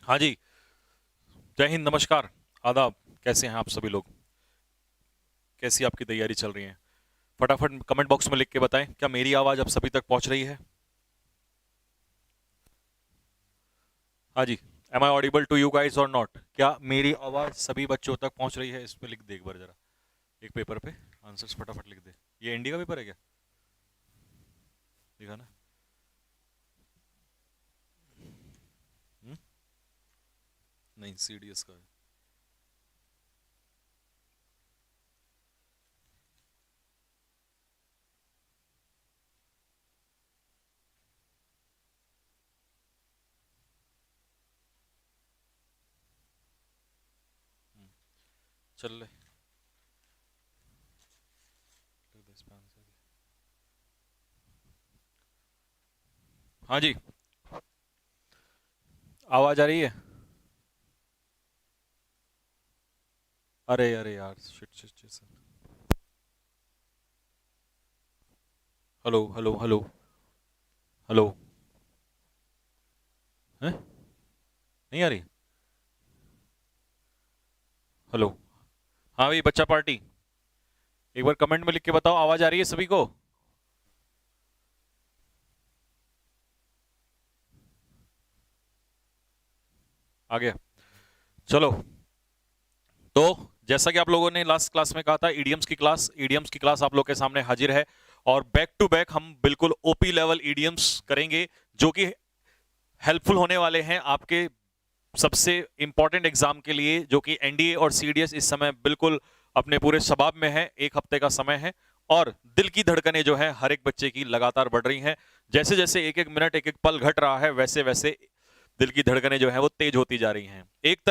हाँ जी। जय हिंद, नमस्कार, आदाब। कैसे हैं आप सभी लोग? कैसी आपकी तैयारी चल रही है? फटाफट कमेंट बॉक्स में लिख के बताएं, क्या मेरी आवाज आप सभी तक पहुंच रही है? हाँ जी। Am I audible to you guys और नॉट? क्या मेरी आवाज सभी बच्चों तक पहुंच रही है? इस पे लिख दे एक बार जरा, एक पेपर पे आंसर्स फटाफट लिख दे। ये इंडिया का पेपर है क्या? दिखा ना। हम्म? नहीं, सीडीएस का है। चल ले, लिख दे इस पे आंसर। हाँ जी। आवाज आ रही है? अरे अरे यार, shit shit shit. Hello hello hello hello. हैं? नहीं आ रही? हेलो। हाँ भाई, बच्चा पार्टी, एक बार कमेंट में लिख के बताओ, आवाज आ रही है सभी को? आ गया। चलो, तो जैसा कि आप लोगों ने लास्ट क्लास में कहा था, ईडियम्स की क्लास आप लोग के सामने हाजिर है। और बैक टू बैक हम बिल्कुल ओपी लेवल ईडियम्स करेंगे, जो कि हेल्पफुल होने वाले हैं आपके सबसे इंपॉर्टेंट एग्जाम के लिए, जो कि एनडीए और सीडीएस इस समय बिल्कुल अपने पूरे शबाब में है। एक हफ्ते का समय है और दिल की धड़कनें जो है हर एक बच्चे की लगातार बढ़ रही हैं। जैसे जैसे एक एक मिनट, एक एक पल घट रहा है, वैसे वैसे दिल की धड़कनें जो है वो तेज होती जा रही हैं। एक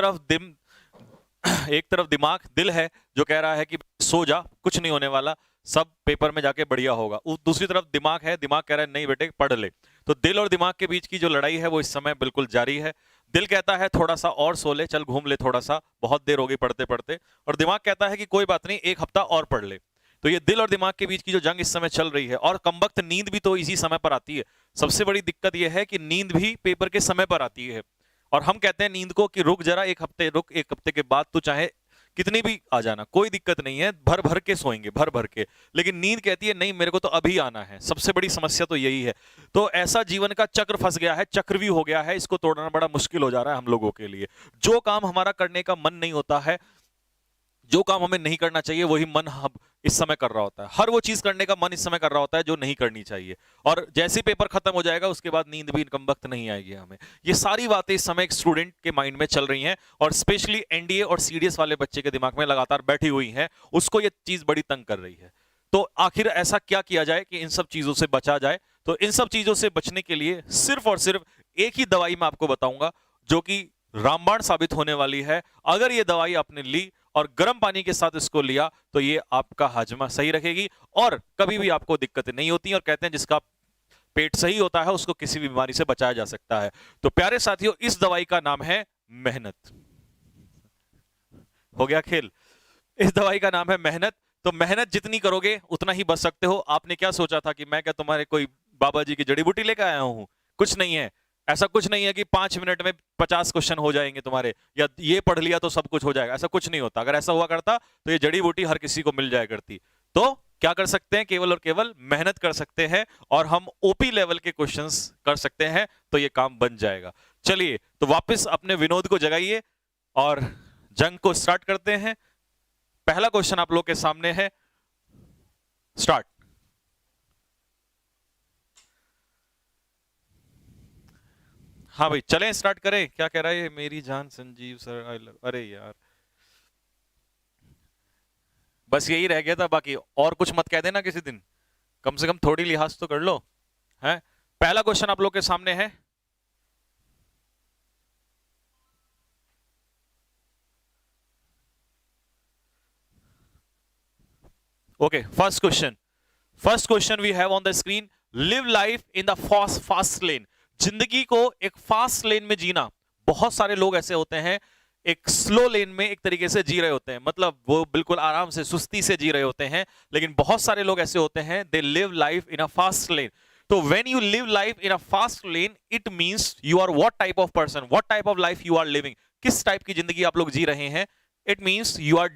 तरफ दिमाग, दिल है जो कह रहा है कि सो जा, कुछ नहीं होने वाला, सब पेपर में जाके बढ़िया होगा। दूसरी तरफ दिमाग है, दिमाग कह रहा है नहीं बेटे पढ़ ले। तो दिल और दिमाग के बीच की जो लड़ाई है वो इस समय बिल्कुल जारी है। दिल कहता है थोड़ा सा और सो ले, चल घूम ले थोड़ा सा, बहुत देर हो गई पढ़ते पढ़ते। और दिमाग कहता है कि कोई बात नहीं, एक हफ्ता और पढ़ ले। तो ये दिल और दिमाग के बीच की जो जंग इस समय चल रही है, और कमबख्त नींद भी तो इसी समय पर आती है। सबसे बड़ी दिक्कत यह है कि नींद भी पेपर के समय पर आती है। और हम कहते हैं नींद को कि रुक जरा, एक हफ्ते रुक, एक हफ्ते के बाद तू चाहे कितनी भी आ जाना, कोई दिक्कत नहीं है, भर भर के सोएंगे, भर भर के। लेकिन नींद कहती है नहीं, मेरे को तो अभी आना है। सबसे बड़ी समस्या तो यही है। तो ऐसा जीवन का चक्र फंस गया है, चक्रव्यूह हो गया है, इसको तोड़ना बड़ा मुश्किल हो जा रहा है हम लोगों के लिए। जो काम हमारा करने का मन नहीं होता है, जो काम हमें नहीं करना चाहिए, वही मन हम इस समय कर रहा होता है। हर वो चीज करने का मन इस समय कर रहा होता है जो नहीं करनी चाहिए। और जैसे ही पेपर खत्म हो जाएगा उसके बाद नींद भी कम वक्त नहीं आएगी हमें। ये सारी बातें इस समय एक स्टूडेंट के माइंड में चल रही हैं, और स्पेशली एनडीए और सीडीएस वाले बच्चे के दिमाग में लगातार बैठी हुई हैं। उसको ये चीज बड़ी तंग कर रही है। तो आखिर ऐसा क्या किया जाए कि इन सब चीजों से बचा जाए? तो इन सब चीजों से बचने के लिए सिर्फ और सिर्फ एक ही दवाई मैं आपको बताऊंगा, जो कि रामबाण साबित होने वाली है। अगर ये दवाई आपने ली और गर्म पानी के साथ इसको लिया, तो ये आपका हाजमा सही रखेगी और कभी भी आपको दिक्कतें नहीं होती। और कहते हैं जिसका पेट सही होता है उसको किसी भी बीमारी से बचाया जा सकता है। तो प्यारे साथियों, इस दवाई का नाम है मेहनत। हो गया खेल? इस दवाई का नाम है मेहनत। तो मेहनत जितनी करोगे उतना ही बच सकते हो। आपने क्या सोचा था कि मैं क्या तुम्हारे कोई बाबा जी की जड़ी बूटी लेकर आया हूं? कुछ नहीं है। ऐसा कुछ नहीं है कि 5 मिनट में 50 क्वेश्चन हो जाएंगे तुम्हारे, या ये पढ़ लिया तो सब कुछ हो जाएगा। ऐसा कुछ नहीं होता। अगर ऐसा हुआ करता तो ये जड़ी बूटी हर किसी को मिल जाया करती। तो क्या कर सकते हैं? केवल और केवल मेहनत कर सकते हैं, और हम ओपी लेवल के क्वेश्चंस कर सकते हैं, तो ये काम बन जाएगा। चलिए, तो वापस अपने विनोद को जगाइए और जंग को स्टार्ट करते हैं। पहला क्वेश्चन आप लोग के सामने है, स्टार्ट। हाँ भाई, चलें स्टार्ट करें। क्या कह रहा है मेरी जान संजीव सर, आई लव, अरे यार बस यही रह गया था, बाकी और कुछ मत कह देना किसी दिन। कम से कम थोड़ी लिहाज तो कर लो। है? पहला क्वेश्चन आप लोग के सामने है। Okay, first question we have on the screen. Live life in the fast lane. जिंदगी को एक फास्ट लेन में जीना। बहुत सारे लोग ऐसे होते हैं एक स्लो लेन में एक तरीके से जी रहे होते हैं, मतलब वो बिल्कुल आराम से, सुस्ती से जी रहे होते हैं। लेकिन बहुत सारे लोग ऐसे होते हैं they live life in a fast lane. तो when you live life in a fast lane it means you are what type of person, what type of life you are living, किस टाइप की जिंदगी आप लोग जी रहे हैं। It means you are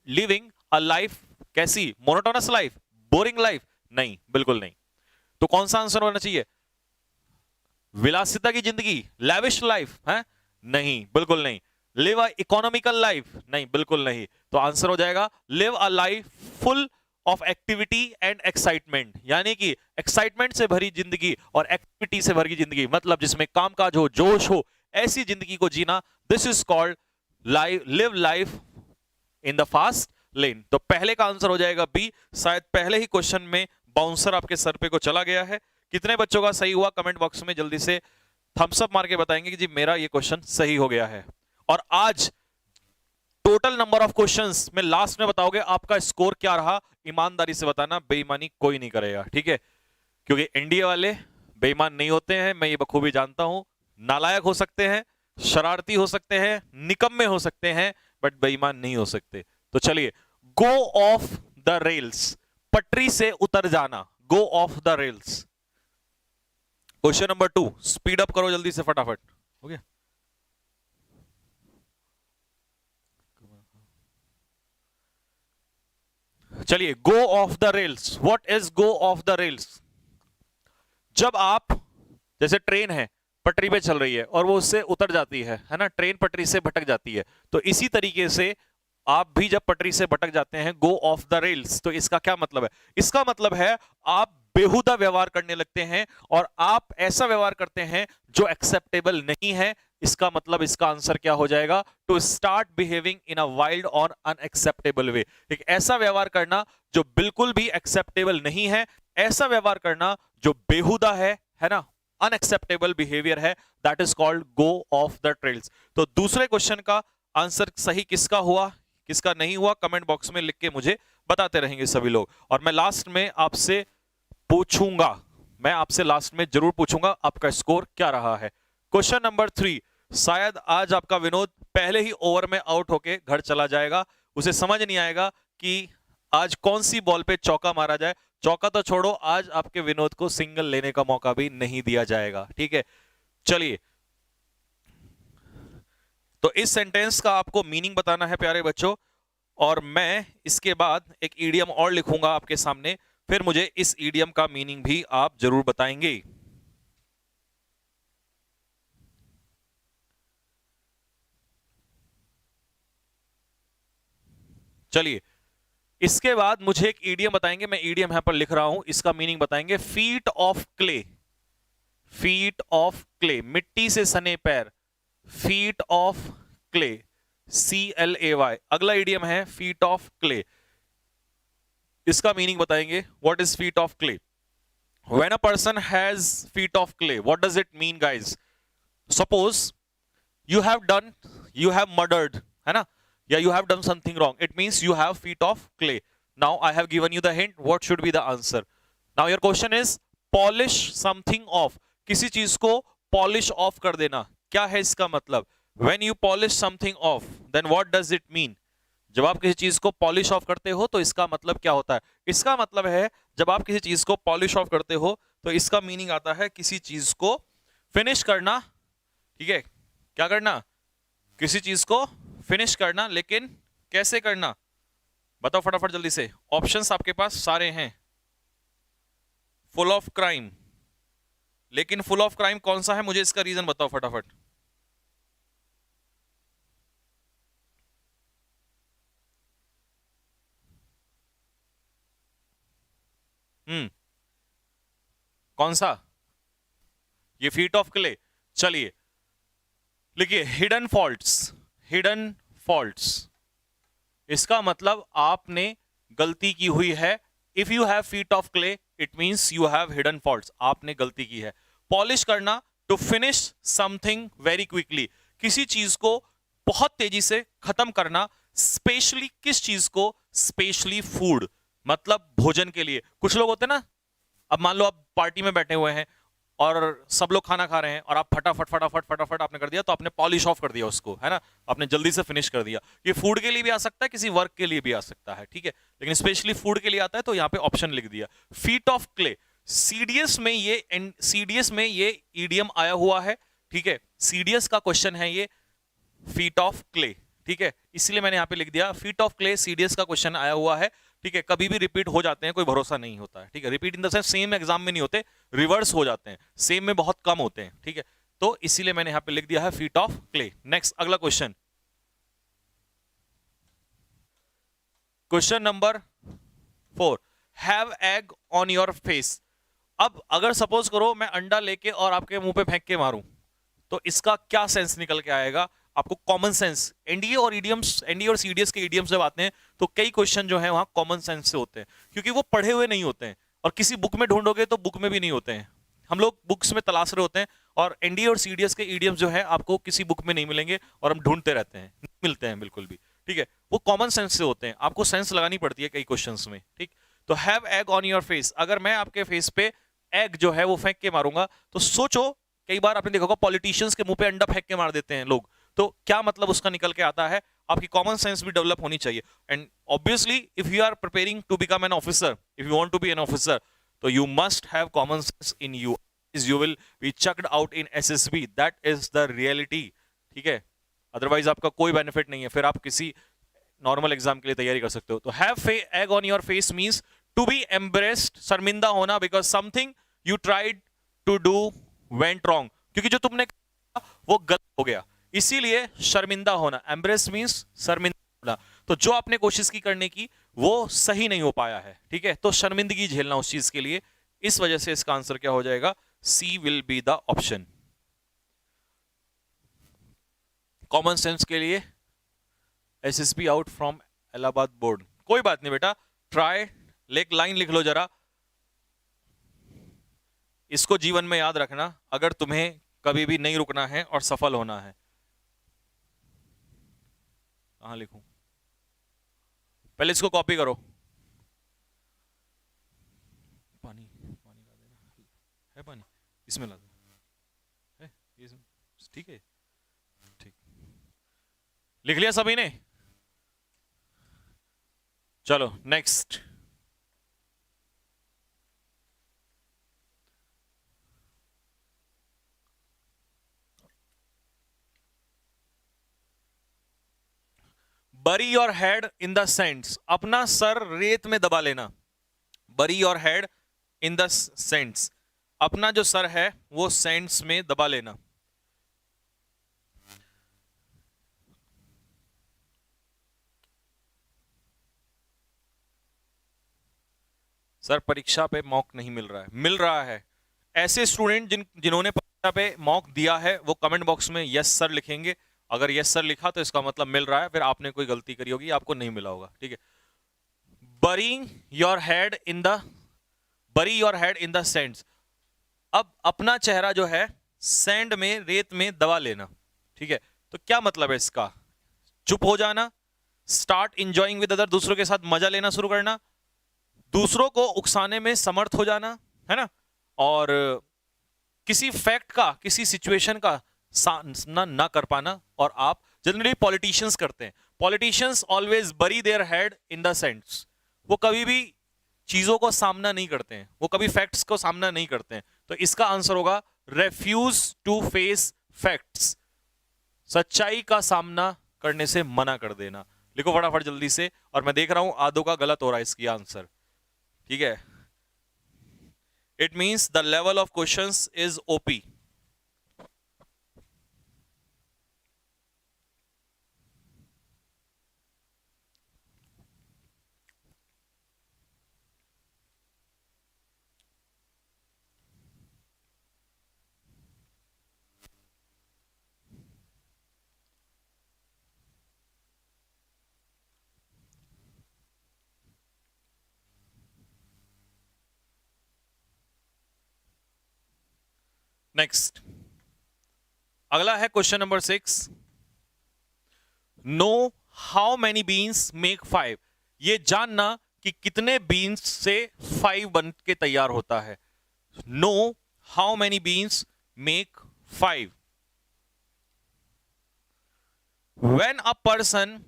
living a life कैसी, monotonous life, boring life, नहीं बिल्कुल नहीं। तो कौन सा आंसर होना चाहिए, विलासिता की जिंदगी, लैविश लाइफ है, नहीं बिल्कुल नहीं। लिव अ इकोनॉमिकल लाइफ, नहीं बिल्कुल नहीं। तो आंसर हो जाएगा live a life full of activity and excitement, यानी कि एक्साइटमेंट से भरी जिंदगी और एक्टिविटी से भरी जिंदगी, मतलब जिसमें कामकाज हो, जोश हो, ऐसी जिंदगी को जीना, this is called live life in the fast lane. तो पहले का आंसर हो जाएगा बी। शायद पहले ही क्वेश्चन में बाउंसर आपके सर पे को चला गया है। कितने बच्चों का सही हुआ कमेंट बॉक्स में जल्दी से थम्स अप मार के बताएंगे कि जी मेरा ये क्वेश्चन सही हो गया है। और आज टोटल नंबर ऑफ क्वेश्चंस में लास्ट में बताओगे आपका स्कोर क्या रहा, ईमानदारी से बताना, बेईमानी कोई नहीं करेगा, ठीक है। क्योंकि एनडीए वाले बेईमान नहीं होते हैं, मैं ये बखूबी जानता हूं। नालायक हो सकते हैं, शरारती हो सकते हैं, निकम्मे हो सकते हैं, बट बेईमान नहीं हो सकते। तो चलिए, गो ऑफ द रेल्स, पटरी से उतर जाना, go off the rails. Question number 2, speed up करो जल्दी से फटाफट, हो गया। चलिए, go off the rails, what is go off the rails. जब आप, जैसे ट्रेन है पटरी पे चल रही है और वो उससे उतर जाती है ना, ट्रेन पटरी से भटक जाती है, तो इसी तरीके से आप भी जब पटरी से भटक जाते हैं, गो ऑफ द रेल्स, तो इसका क्या मतलब है, इसका मतलब है आप बेहुदा व्यवहार करने लगते हैं और आप ऐसा व्यवहार करते हैं जो एक्सेप्टेबल नहीं है। इसका मतलब, इसका आंसर क्या हो जाएगा, to start behaving in a wild or unacceptable way. एक ऐसा व्यवहार करना जो बिल्कुल भी एक्सेप्टेबल नहीं है, ऐसा व्यवहार करना जो बेहुदा है ना, अनएक्सेप्टेबल बिहेवियर है, that is called go off the trails. तो दूसरे क्वेश्चन का आंसर सही किसका हुआ, किसका नहीं हुआ, कमेंट बॉक्स में लिख के मुझे बताते रहेंगे सभी लोग। और मैं लास्ट में आपसे पूछूंगा, मैं आपसे लास्ट में जरूर पूछूंगा आपका स्कोर क्या रहा है। क्वेश्चन नंबर 3, शायद आज आपका विनोद पहले ही ओवर में आउट होके घर चला जाएगा, उसे समझ नहीं आएगा कि आज कौन सी बॉल पे चौका मारा जाए। चौका तो छोड़ो, आज आपके विनोद को सिंगल लेने का मौका भी नहीं दिया जाएगा, ठीक है। चलिए, तो इस सेंटेंस का आपको मीनिंग बताना है प्यारे बच्चों, और मैं इसके बाद एक ईडियम और लिखूंगा आपके सामने, फिर मुझे इस ईडियम का मीनिंग भी आप जरूर बताएंगे। चलिए, इसके बाद मुझे एक ईडियम बताएंगे, मैं ईडियम यहां पर लिख रहा हूं, इसका मीनिंग बताएंगे, feet of clay. Feet of clay, मिट्टी से सने पैर, फीट ऑफ क्ले, CLAY। अगला ईडियम है फीट ऑफ क्ले, इसका मीनिंग बताएंगे, what is feet of clay. When a person has feet of clay, what does it mean, guys? Suppose you have murdered, है ना, या you have done something wrong, it means you have feet of clay. Now I have given you the hint, what should be the answer? Now your question is polish something off, किसी चीज को polish off कर देना, क्या है इसका मतलब। When you polish something off, then what does it mean? जब आप किसी चीज को पॉलिश ऑफ करते हो तो इसका मतलब क्या होता है, इसका मतलब है जब आप किसी चीज को पॉलिश ऑफ करते हो तो इसका मीनिंग आता है किसी चीज को फिनिश करना, ठीक है, क्या करना, किसी चीज को फिनिश करना, लेकिन कैसे करना, बताओ फटाफट जल्दी से, ऑप्शंस आपके पास सारे हैं। फुल ऑफ क्राइम, लेकिन फुल ऑफ क्राइम कौन सा है, मुझे इसका रीजन बताओ फटाफट। कौन सा, ये फीट ऑफ क्ले। चलिए लिखिए, हिडन फॉल्ट्स। हिडन फॉल्ट्स, इसका मतलब आपने गलती की हुई है। If you have feet of clay it means you have hidden faults, आपने गलती की है। पॉलिश करना, to finish something very quickly, किसी चीज को बहुत तेजी से खत्म करना, स्पेशली किस चीज को, स्पेशली फूड, मतलब भोजन के लिए। कुछ लोग होते हैं ना, अब मान लो आप पार्टी में बैठे हुए हैं और सब लोग खाना खा रहे हैं और आप फटाफट फटाफट फटाफट आपने कर दिया, तो आपने पॉलिश ऑफ कर दिया उसको, है ना, आपने जल्दी से फिनिश कर दिया। ये फूड के लिए भी आ सकता है, किसी वर्क के लिए भी आ सकता है, ठीक है, लेकिन स्पेशली फूड के लिए आता है, तो यहाँ पे ऑप्शन लिख दिया फीट ऑफ क्ले। सीडीएस में ये ईडीएम आया हुआ है, ठीक है। सीडीएस का क्वेश्चन है ये फीट ऑफ क्ले, ठीक है, इसलिए मैंने यहां पे लिख दिया फीट ऑफ क्ले, सीडीएस का क्वेश्चन आया हुआ है, ठीक है। कभी भी रिपीट हो जाते हैं, कोई भरोसा नहीं होता है, ठीक है। Repeat in the sense same exam में नहीं होते, रिवर्स हो जाते हैं, सेम में बहुत कम होते हैं, ठीक है। तो इसीलिए मैंने यहां पे लिख दिया है फीट ऑफ क्ले। नेक्स्ट अगला question, question number 4, have egg on your face. अब अगर सपोज करो मैं अंडा लेके और आपके मुंह पे फेंक के मारूं, तो इसका क्या सेंस निकल के आएगा? आपको कॉमन सेंस, एनडीए और सीडीएस के ईडियम्स जब आते हैं तो कई क्वेश्चन जो है वहां कॉमन सेंस से होते हैं, क्योंकि वो पढ़े हुए नहीं होते हैं, और किसी बुक में ढूंढोगे तो बुक में भी नहीं होते हैं। हम लोग बुक्स में तलाश रहे होते हैं, और एनडीए और सीडीएस के ईडियम्स जो है आपको किसी बुक में नहीं मिलेंगे, और हम ढूंढते रहते हैं, नहीं मिलते हैं बिल्कुल भी, ठीक है। वो कॉमन सेंस से होते हैं, आपको सेंस लगानी पड़ती है कई क्वेश्चंस में, ठीक। तो have egg on your face, अगर मैं आपके फेस पे एग जो है वो फेंक के मारूंगा, तो सोचो, कई बार आपने देखा होगा पॉलिटिशियंस के मुंह पे अंडा फेंक के मार देते हैं लोग, तो क्या मतलब उसका निकल के आता है? आपकी कॉमन सेंस भी डेवलप होनी चाहिए। And obviously if you are preparing to become an officer, if you want to be an officer, तो you must have common sense in you, is you will be chucked out in SSB, that is the reality, ठीक है। Otherwise आपका कोई benefit नहीं है, फिर आप किसी नॉर्मल एग्जाम के लिए तैयारी कर सकते हो। तो have egg on your face means to be embarrassed, शर्मिंदा होना, because something you tried to do went wrong, क्योंकि जो तुमने कहा वो गलत हो गया, इसीलिए शर्मिंदा होना। एम्ब्रेस मींस शर्मिंदा होना, तो जो आपने कोशिश की करने की वो सही नहीं हो पाया है, ठीक है, तो शर्मिंदगी झेलना उस चीज के लिए। इस वजह से इसका आंसर क्या हो जाएगा? C will be the option. Common sense के लिए SSB out from Allahabad board, कोई बात नहीं बेटा, ट्राई, एक लाइन लिख लो जरा, इसको जीवन में याद रखना अगर तुम्हें कभी भी नहीं रुकना है और सफल होना है। कहां लिखूं? पहले इसको कॉपी करो। पानी पानी ला देना, है पानी इसमें ला दो, है ये, ठीक है, ठीक, लिख लिया सभी ने? चलो नेक्स्ट, बरी your head in the sends, अपना सर रेत में दबा लेना। बरी your head in the sends, अपना जो सर है वो सेंड्स में दबा लेना। सर परीक्षा पे मॉक नहीं मिल रहा है, मिल रहा है। ऐसे स्टूडेंट जिन्होंने परीक्षा पे मॉक दिया है वो कमेंट बॉक्स में यस सर लिखेंगे। अगर यस सर लिखा तो इसका मतलब मिल रहा है, फिर आपने कोई गलती करी होगी, आपको नहीं मिला होगा, ठीक है। बरी योर हेड इन द, बरी your head in the Sands, अब अपना चेहरा जो है सैंड में, रेत में दबा लेना, ठीक है। तो क्या मतलब है इसका? चुप हो जाना, स्टार्ट इंजॉइंग विद अदर, दूसरों के साथ मजा लेना शुरू करना, दूसरों को उकसाने में समर्थ हो जाना, है ना, और किसी फैक्ट का, किसी सिचुएशन का सामना ना कर पाना। और आप जनरली पॉलिटिशियंस करते हैं, पॉलिटिशियंस ऑलवेज बरी their head in the sends, वो कभी भी चीजों को सामना नहीं करते हैं, वो कभी फैक्ट्स को सामना नहीं करते हैं। तो इसका आंसर होगा रेफ्यूज टू फेस फैक्ट्स, सच्चाई का सामना करने से मना कर देना। लिखो फटाफट जल्दी से, और मैं देख रहा हूं आधों का गलत हो रहा है इसकी आंसर, ठीक है। It means the level of questions is OP. Next अगला है question number 6, no how many beans make 5, ये जानना कि कितने बीन्स से 5 बन के तैयार होता है। No how many beans make 5, when a person,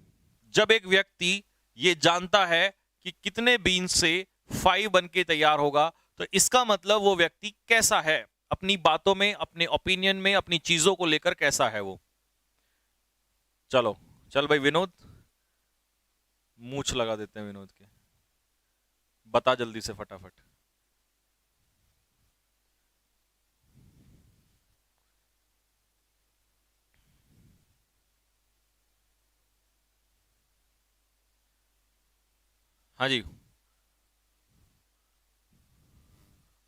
जब एक व्यक्ति ये जानता है कि कितने बीन्स से 5 बन के तैयार होगा, तो इसका मतलब वो व्यक्ति कैसा है, अपनी बातों में, अपने ओपिनियन में, अपनी चीजों को लेकर कैसा है वो। चलो चल भाई विनोद, मूछ लगा देते हैं विनोद के, बता जल्दी से फटाफट। हाँ जी,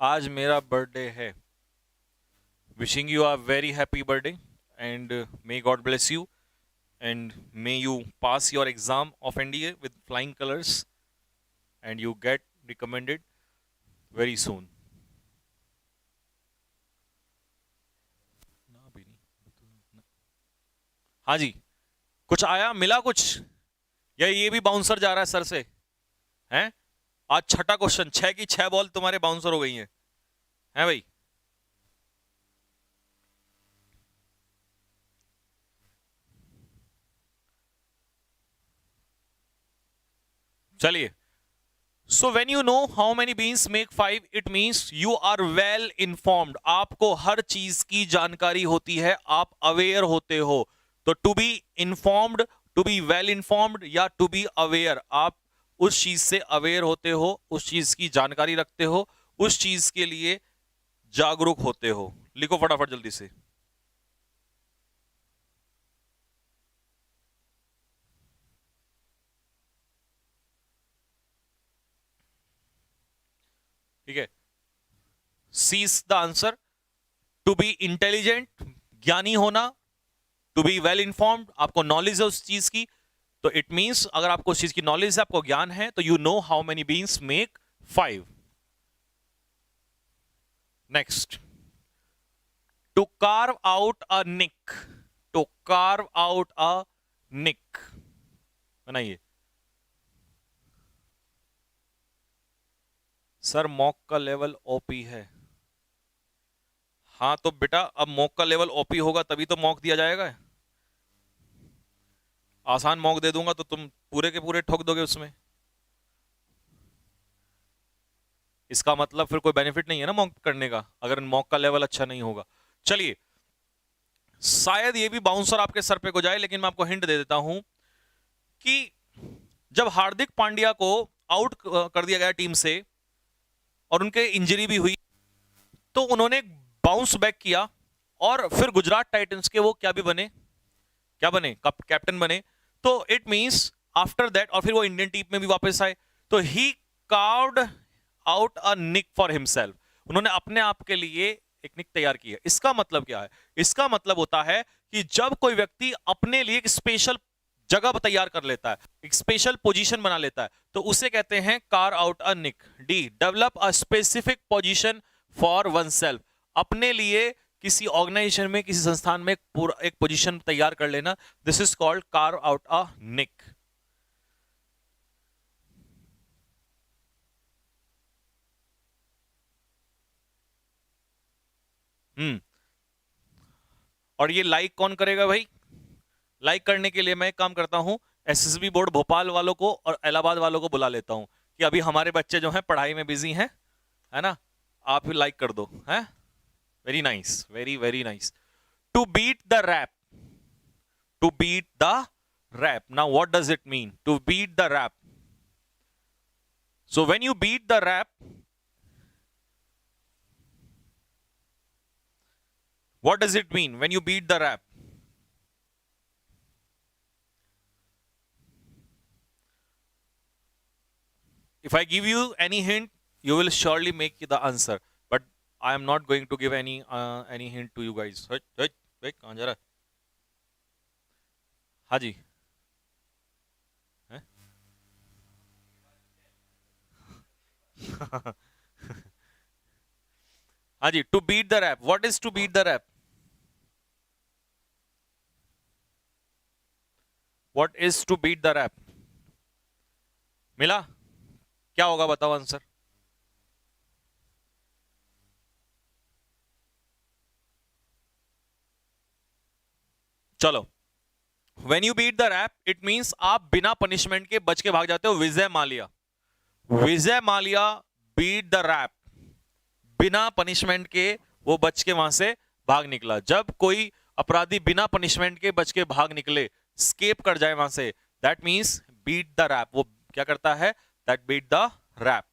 आज मेरा बर्थडे है। Wishing you a very happy birthday and may God bless you and may you pass your exam of NDA with flying colors and you get recommended very soon. हाँ जी, कुछ आया, मिला कुछ, या ये भी बाउंसर जा रहा है सर से? हैं? आज छठा क्वेश्चन, 6 की 6 बॉल तुम्हारे बाउंसर हो गई हैं भाई? चलिए, so when you know how many beans make 5, it means you are well informed. आपको हर चीज की जानकारी होती है, आप अवेयर होते हो। तो to be informed, to be well informed या टू बी अवेयर, आप उस चीज से अवेयर होते हो, उस चीज की जानकारी रखते हो, उस चीज के लिए जागरूक होते हो। लिखो फटाफट जल्दी से। ठीक है, C is the answer. To be intelligent, ज्ञानी होना, टू बी वेल इन्फॉर्म्ड, आपको नॉलेज है उस चीज की, तो इट मींस अगर आपको उस चीज की नॉलेज है, आपको ज्ञान है, तो you know how many beans make 5। Next, to carve out a nick, to carve out a nick बनाइए। सर मॉक का लेवल ओपी है। हाँ तो बेटा, अब मॉक का लेवल ओपी होगा तभी तो मॉक दिया जाएगा। आसान मॉक दे दूंगा तो तुम पूरे के पूरे ठोक दोगे उसमें, इसका मतलब फिर कोई बेनिफिट नहीं है ना मॉक करने का, अगर मॉक का लेवल अच्छा नहीं होगा। चलिए, शायद ये भी बाउंसर आपके सर पे को जाए, लेकिन मैं आपको हिंट दे देता हूं कि जब हार्दिक पांड्या को आउट कर दिया गया टीम से और उनके इंजरी भी हुई, तो उन्होंने बाउंस बैक किया और फिर गुजरात टाइटंस के वो क्या भी बने, क्या बने, कैप्टन बने। तो इट मींस आफ्टर दैट, और फिर वो इंडियन टीम में भी वापस आए, तो he carved out a nick for himself. उन्होंने अपने आप के लिए एक निक तैयार की है। इसका मतलब क्या है? इसका मतलब होता है कि जब कोई व्यक्ति अपने लिए एक स्पेशल जगह तैयार कर लेता है, एक स्पेशल पोजीशन बना लेता है, तो उसे कहते हैं carve out a niche. D, develop a specific position for oneself. अपने लिए किसी ऑर्गेनाइजेशन में, किसी संस्थान में एक पोजीशन तैयार कर लेना, this is called carve out a nick. और ये लाइक कौन करेगा भाई? लाइक करने के लिए मैं एक काम करता हूं, एसएसबी बोर्ड भोपाल वालों को और इलाहाबाद वालों को बुला लेता हूं कि अभी हमारे बच्चे जो हैं पढ़ाई में बिजी हैं, है ना, आप भी लाइक कर दो। है very nice, very very nice. To beat the rap, to beat the rap. Now what does it mean to beat the rap? So when you beat the rap, what does it mean when you beat the rap? If I give you any hint, you will surely make the answer, but I am not going to give any hint to you guys. कहाँ जा रहा है? हाँ जी, हाँ जी, to beat the rap. What is to beat the rap? What is to beat the rap? मिला? क्या होगा बताओ आंसर। चलो, when you beat the rap, it means आप बिना पनिशमेंट के बच के भाग जाते हो। Vijay Mallya, Vijay Mallya beat the rap. बिना पनिशमेंट के वो बच के वहां से भाग निकला। जब कोई अपराधी बिना पनिशमेंट के बच के भाग निकले, स्केप कर जाए वहां से, that means beat the rap. वो क्या करता है? That beat the rap.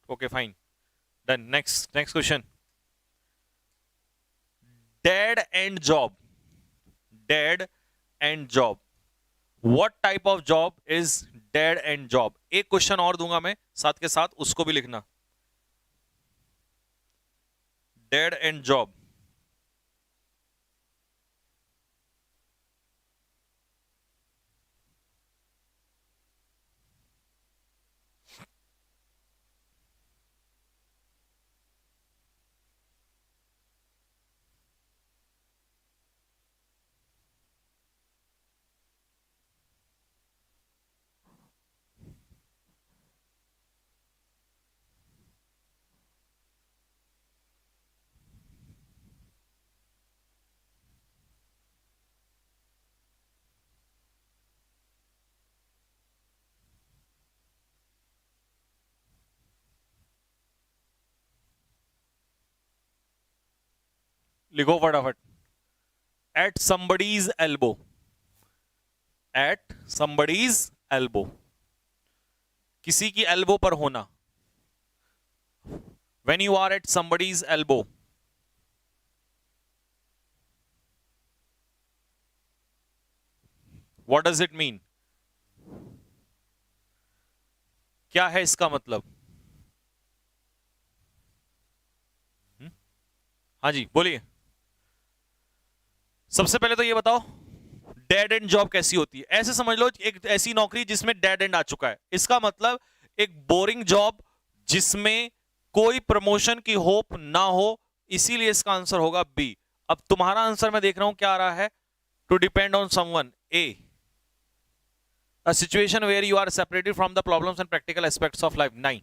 Okay fine, done. Next question, dead end job. Dead end job, what type of job is dead end job? एक क्वेश्चन और दूंगा मैं साथ के साथ, उसको भी लिखना। डेड एंड जॉब, लिखो फटाफट। Eight somebody's elbow, eight somebody's elbow, किसी की एल्बो पर होना। when you are at somebody's elbow, what does it mean? क्या है इसका मतलब? हाँ जी बोलिए। सबसे पहले तो ये बताओ, डेड एंड जॉब कैसी होती है? ऐसे समझ लो, एक ऐसी नौकरी जिसमें डेड एंड आ चुका है। इसका मतलब एक बोरिंग जॉब जिसमें कोई प्रमोशन की होप ना हो, इसीलिए इसका आंसर होगा बी। अब तुम्हारा आंसर मैं देख रहा हूं क्या आ रहा है, to depend on someone, a, a situation where you are separated from the problems and practical aspects of life। नहीं,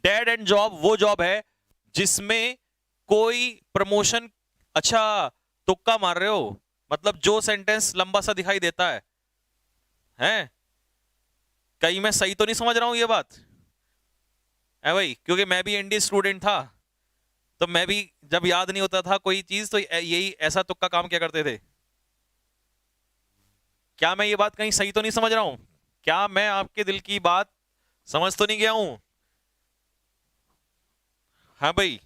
डेड एंड जॉब वो जॉब है जिसमें कोई प्रमोशन। अच्छा, तुक्का मार रहे हो? मतलब जो सेंटेंस लंबा सा दिखाई देता है कहीं मैं सही तो नहीं समझ रहा हूं ये बात है भाई? क्योंकि मैं भी एनडीए स्टूडेंट था, तो मैं भी जब याद नहीं होता था कोई चीज तो यही ऐसा तुक्का काम क्या करते थे। क्या मैं ये बात कहीं सही तो नहीं समझ रहा हूं? क्या मैं आपके दिल की बात समझ तो नहीं गया हूं? हाँ भाई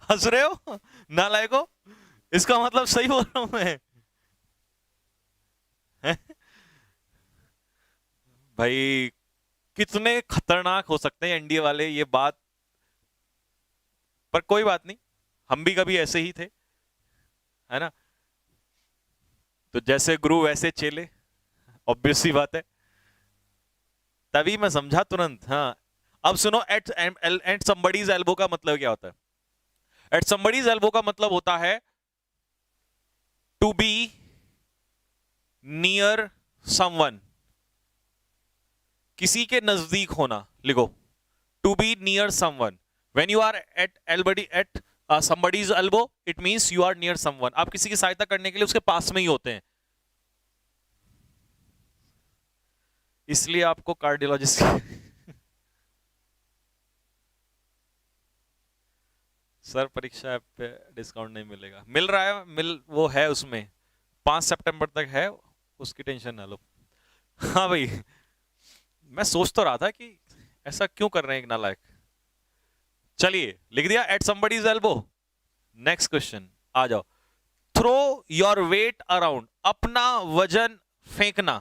हंस रहे हो नालायको? इसका मतलब सही बोल रहा हूं मैं? हैं? भाई कितने खतरनाक हो सकते हैं एनडीए वाले, ये बात। पर कोई बात नहीं, हम भी कभी ऐसे ही थे, है ना? तो जैसे गुरु वैसे चेले, ऑब्वियस सी बात है। तभी मैं समझा तुरंत। हाँ, अब सुनो, एट समबडीज एल्बो का मतलब क्या होता है? एट समबडीज एल्बो का मतलब होता है टू बी नियर समवन, किसी के नजदीक होना। लिखो, to be near someone. When you are at somebody's elbow, it means you are near someone। आप किसी की सहायता करने के लिए उसके पास में ही होते हैं। इसलिए आपको कार्डियोलॉजिस्ट सर परीक्षा ऐप पे डिस्काउंट नहीं मिलेगा। मिल रहा है, वो है उसमें, 5 सितंबर तक है, उसकी टेंशन ना लो। हाँ भाई, मैं सोच तो रहा था कि ऐसा क्यों कर रहे हैं एक नालायक। चलिए, लिख दिया at somebody's elbow। Next question आ जाओ। थ्रो योर वेट अराउंड, अपना वजन फेंकना।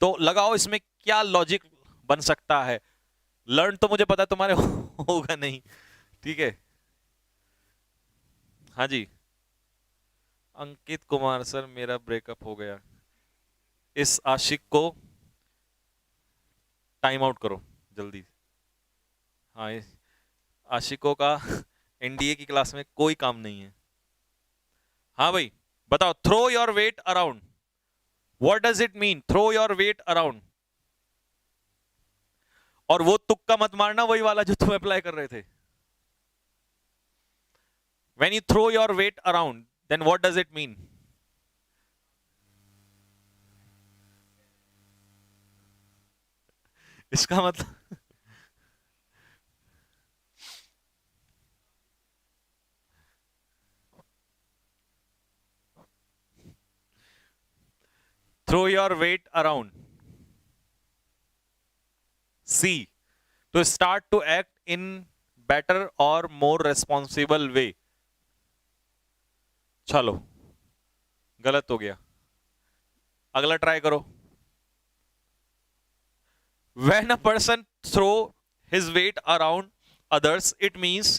तो लगाओ इसमें क्या लॉजिक बन सकता है। लर्न तो मुझे पता है तुम्हारे होगा नहीं, ठीक है? हाँ जी, अंकित कुमार सर, मेरा ब्रेकअप हो गया। इस आशिक को टाइम आउट करो जल्दी। हाँ, आशिकों का एनडीए की क्लास में कोई काम नहीं है। हाँ भाई बताओ, throw your weight around, what does it mean? Throw your weight around. और वो तुक्का मत मारना, वही वाला जो तुम अप्लाई कर रहे थे। When you throw your weight around, then what does it mean? इसका मतलब throw your weight around. C. To start to act in better or more responsible way. चलो, गलत हो गया, अगला ट्राई करो. When a person throw his weight around others, it means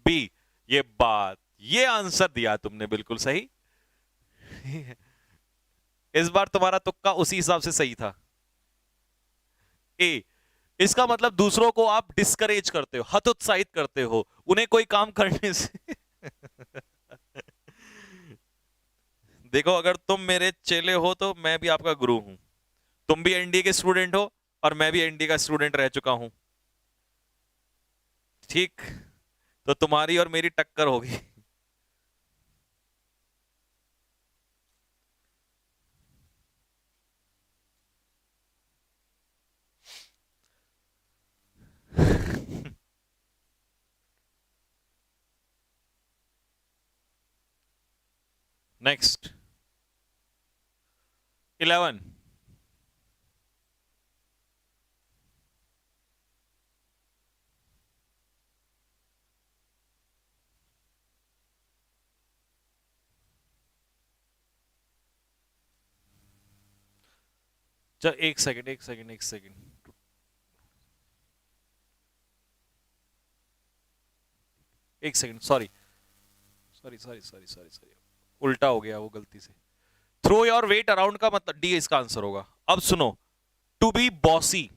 B. ये बात, ये आंसर दिया तुमने बिल्कुल सही. इस बार तुम्हारा तुक्का उसी हिसाब से सही था. ए. इसका मतलब दूसरों को आप डिस्करेज करते हो, हतोत्साहित करते हो उन्हें कोई काम करने से. देखो, अगर तुम मेरे चेले हो तो मैं भी आपका गुरु हूं. तुम भी एनडीए के स्टूडेंट हो और मैं भी एनडीए का स्टूडेंट रह चुका हूं. ठीक, तो तुम्हारी और मेरी टक्कर होगी. नेक्स्ट 11. चल, एक सेकंड एक सेकंड एक सेकंड. एक second, sorry sorry sorry sorry sorry sorry, उल्टा हो गया वो गलती से. थ्रो योर वेट अराउंड का मतलब डी इसका आंसर होगा. अब सुनो, टू बी बॉसी,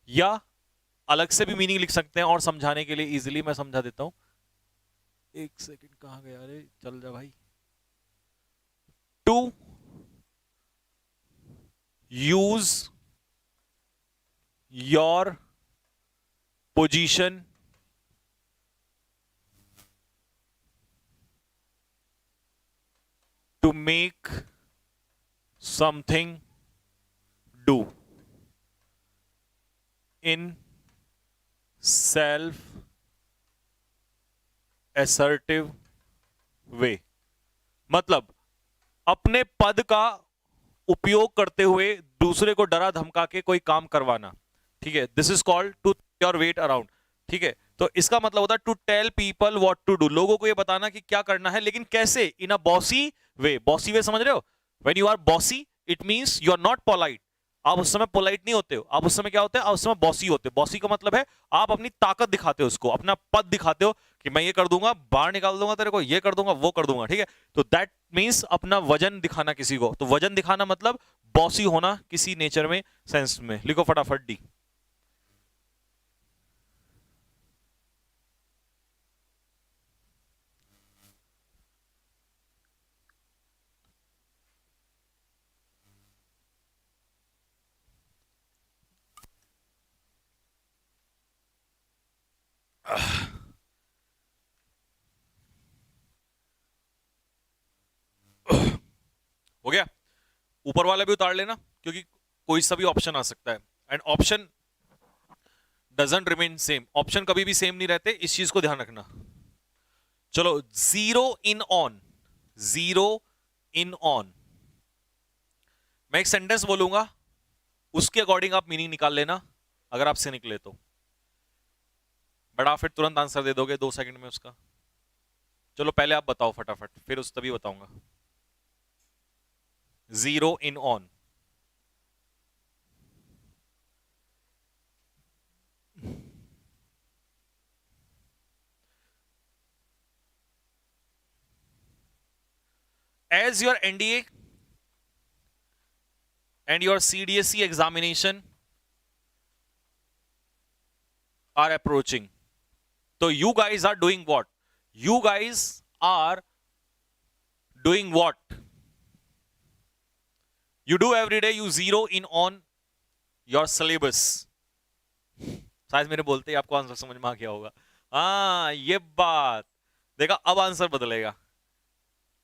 या अलग से भी मीनिंग लिख सकते हैं और समझाने के लिए इजीली मैं समझा देता हूं. एक सेकंड, कहां गया, अरे चल जा भाई. To use your position to make something do in self assertive way. मतलब अपने पद का उपयोग करते हुए दूसरे को डरा धमका के कोई काम करवाना. ठीक है, this is called to your weight around. ठीक है, तो इसका मतलब होता है to tell people what to do, लोगों को ये बताना कि क्या करना है, लेकिन कैसे, इन अ बॉसी वे. बॉसी वे समझ रहे हो? When you are bossy it means you are not polite. आप उस समय पोलाइट नहीं होते हो, आप उस समय क्या होते हैं, आप उस समय बॉसी होते हो. बॉसी का मतलब है आप अपनी ताकत दिखाते हो, उसको अपना पद दिखाते हो कि मैं ये कर दूंगा, बाहर निकाल दूंगा तेरे को, ये कर दूंगा, वो कर दूंगा. ठीक है, तो दैट मींस अपना वजन दिखाना किसी को. तो वजन दिखाना मतलब बॉसी होना किसी नेचर में, सेंस में. लिखो फटाफट डी. हो गया? ऊपर वाला भी उतार लेना, क्योंकि कोई सा भी ऑप्शन आ सकता है. And option doesn't remain same, option कभी भी सेम नहीं रहते, इस चीज को ध्यान रखना. चलो, zero in on. Zero in on, मैं एक सेंटेंस बोलूंगा, उसके अकॉर्डिंग आप मीनिंग निकाल लेना अगर आपसे निकले तो. बट आप फिर तुरंत आंसर दे दोगे 2 सेकंड में उसका. चलो पहले आप बताओ फटाफट, फिर उस तभी बताऊंगा. Zero in on. As your NDA and your CDSE examination are approaching, so you guys are doing what? You guys are doing what? You do every day, you zero in on your syllabus. शायद मेरे बोलते ही आपको answer समझ में आ गया होगा. हाँ, ये बात देखा, अब आंसर बदलेगा।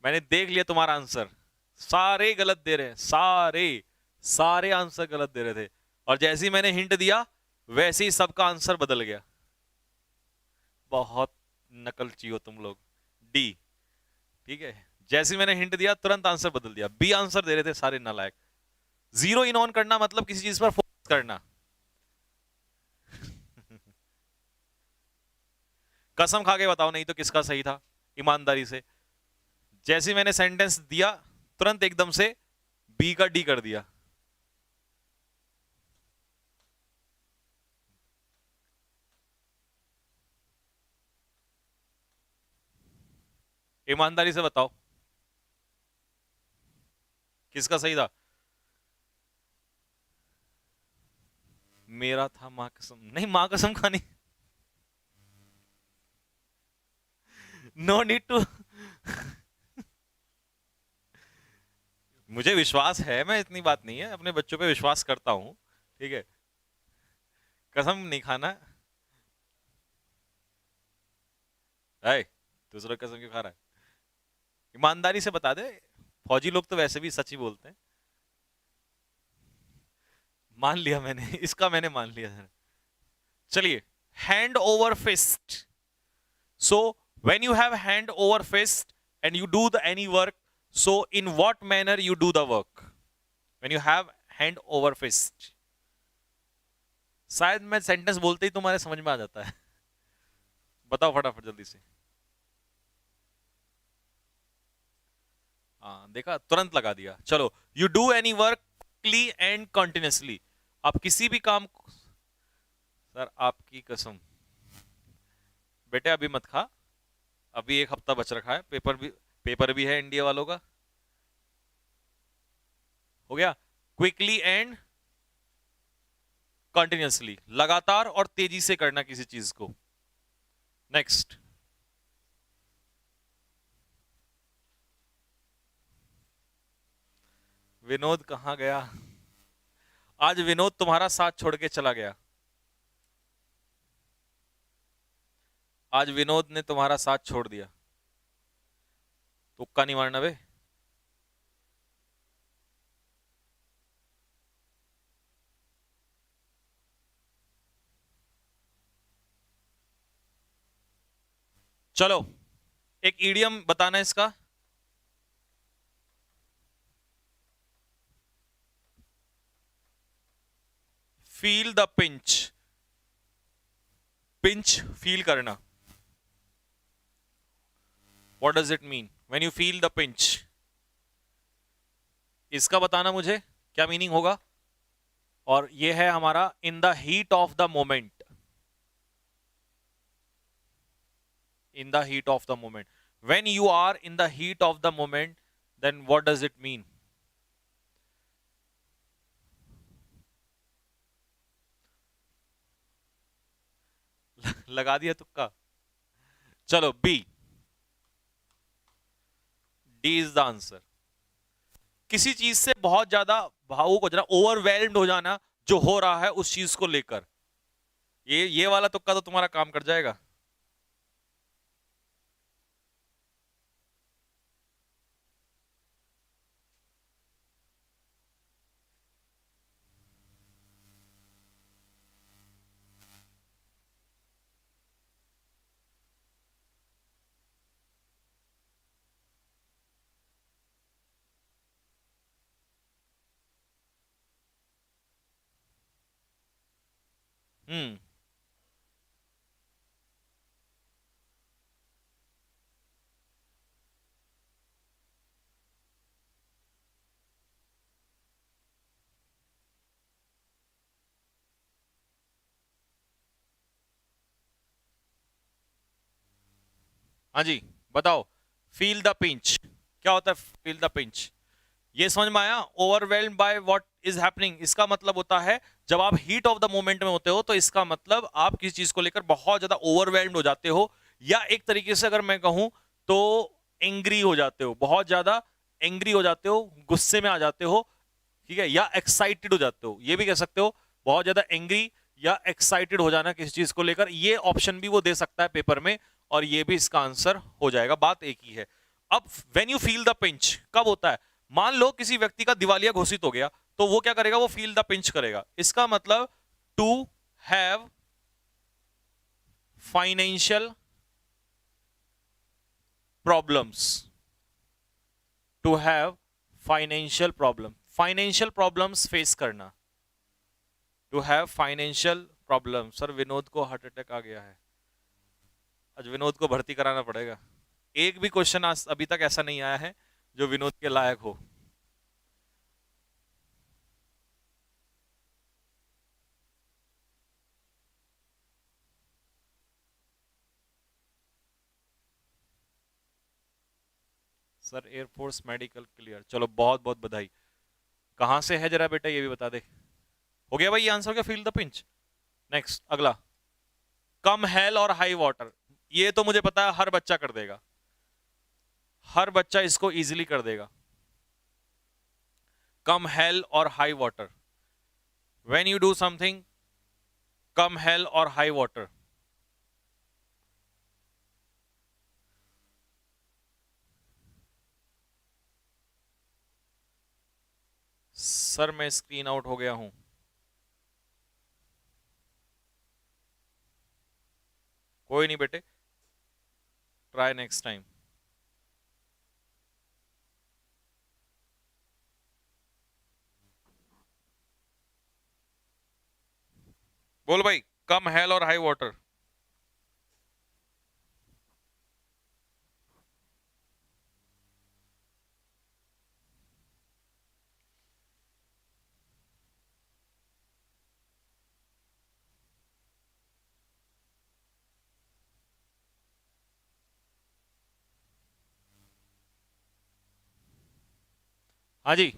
मैंने देख लिया तुम्हारा आंसर, सारे गलत दे रहे हैं, सारे सारे आंसर गलत दे रहे थे, और जैसे ही मैंने हिंट दिया वैसे ही सबका आंसर बदल गया। बहुत नकलची हो तुम लोग। डी, ठीक है, जैसे ही मैंने हिंट दिया तुरंत आंसर बदल दिया। बी आंसर दे रहे थे सारे नालायक। जीरो इन ऑन करना मतलब किसी चीज पर फोकस करना। कसम खा के बताओ, नहीं तो किसका सही था, ईमानदारी से। जैसे मैंने सेंटेंस दिया तुरंत एकदम से बी का डी कर दिया। ईमानदारी से बताओ किसका सही था। मेरा था, मां कसम नहीं, मां कसम का नहीं। No need to. मुझे विश्वास है, मैं इतनी बात नहीं है, अपने बच्चों पे विश्वास करता हूं, ठीक है। कसम नहीं खाना है। दूसरा कसम क्यों खा रहा है? ईमानदारी से बता दे, फौजी लोग तो वैसे भी सच ही बोलते हैं। मान लिया मैंने, इसका मैंने मान लिया। चलिए, hand over fist. So when you have hand over fist and you do the any work, so in what manner you do the work when you have hand over fist. शायद मैं सेंटेंस बोलते ही तुम्हारे समझ में आ जाता है। बताओ फटाफट जल्दी से। हाँ देखा, तुरंत लगा दिया। चलो, यू डू एनी वर्क क्ली एंड कंटिन्यूसली। आप किसी भी काम को, सर आपकी कसम, बेटे अभी मत खा, अभी एक हफ्ता बच रखा है, पेपर भी है इंडिया वालों का। हो गया, क्विकली एंड कंटिन्यूसली, लगातार और तेजी से करना किसी चीज को। नेक्स्ट, विनोद कहां गया? आज विनोद तुम्हारा साथ छोड़ के चला गया। आज विनोद ने तुम्हारा साथ छोड़ दिया। तुक्का नहीं मारना बे। चलो, एक ईडियम बताना है इसका। Feel the pinch. Pinch feel करना। What does it mean when you feel the pinch? इसका बताना मुझे क्या मीनिंग होगा। और ये है हमारा in the heat of the moment. In the heat of the moment, when you are in the heat of the moment, then what does it mean? लगा दिया तुक्का। चलो, B, D is the answer. किसी चीज से बहुत ज्यादा भावुक हो जाना, ओवरवेल्म्ड हो जाना जो हो रहा है उस चीज को लेकर। ये वाला तुक्का तो तुम्हारा काम कर जाएगा। हम्म, हाँ जी, बताओ। फील द पिंच क्या होता है? फील द पिंच, ये समझ में आया? Overwhelmed by what is happening, इसका मतलब होता है जब आप हीट ऑफ द मोमेंट में होते हो तो इसका मतलब आप किसी चीज को लेकर बहुत ज्यादा ओवरवेल्ड हो जाते हो, या एक तरीके से अगर मैं कहूं तो एंग्री हो जाते हो, बहुत ज्यादा एंग्री हो जाते हो, गुस्से में आ जाते हो, ठीक है, या एक्साइटेड हो जाते हो, ये भी कह सकते हो, बहुत ज्यादा एंग्री या एक्साइटेड हो जाना किसी चीज को लेकर, ये ऑप्शन भी वो दे सकता है पेपर में, और ये भी इसका आंसर हो जाएगा। बात एक ही है। अब when you feel the pinch कब होता है? मान लो किसी व्यक्ति का दिवालिया घोषित हो गया, तो वो क्या करेगा? वो फील द पिंच करेगा। इसका मतलब to have financial problems, to have financial problem, financial problems face करना, to have financial problem. Sir Vinod को हार्ट अटैक आ गया है, आज विनोद को भर्ती कराना पड़ेगा। एक भी क्वेश्चन आज अभी तक ऐसा नहीं आया है जो विनोद के लायक हो। सर एयरफोर्स मेडिकल क्लियर, चलो बहुत बहुत बधाई। कहां से है जरा बेटा ये भी बता दे। हो गया भाई ये आंसर, क्या फील द पिंच। नेक्स्ट अगला, कम हेल और हाई वाटर। ये तो मुझे पता है हर बच्चा कर देगा, हर बच्चा इसको इजीली कर देगा। कम हेल और high water, when you do something come hello और हाई वाटर। सर मैं स्क्रीन आउट हो गया हूं। कोई नहीं बेटे, ट्राई नेक्स्ट टाइम। बोल भाई, कम हेल और हाई वाटर। हाँ जी,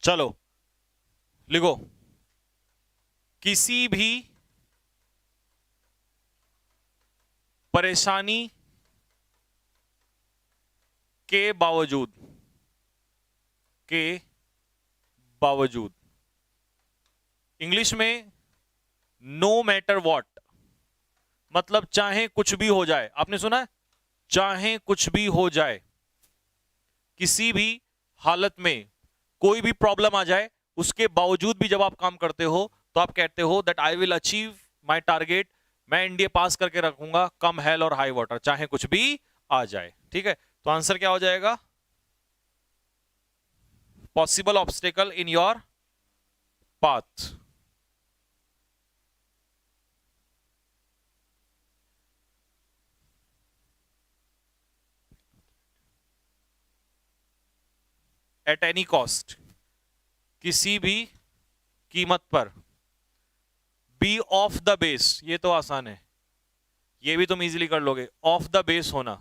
चलो लिखो, किसी भी परेशानी के बावजूद, के बावजूद, इंग्लिश में नो मैटर वॉट, मतलब चाहे कुछ भी हो जाए। आपने सुना है, चाहे कुछ भी हो जाए, किसी भी हालत में कोई भी प्रॉब्लम आ जाए, उसके बावजूद भी जब आप काम करते हो तो आप कहते हो that I will achieve my target, मैं एनडीए पास करके रखूंगा, कम हेल और हाई वाटर, चाहे कुछ भी आ जाए। ठीक है, तो आंसर क्या हो जाएगा? Possible obstacle in your path. At any cost, किसी भी कीमत पर। बी ऑफ द बेस, ये तो आसान है, ये भी तुम इजीली कर लोगे। ऑफ द बेस होना,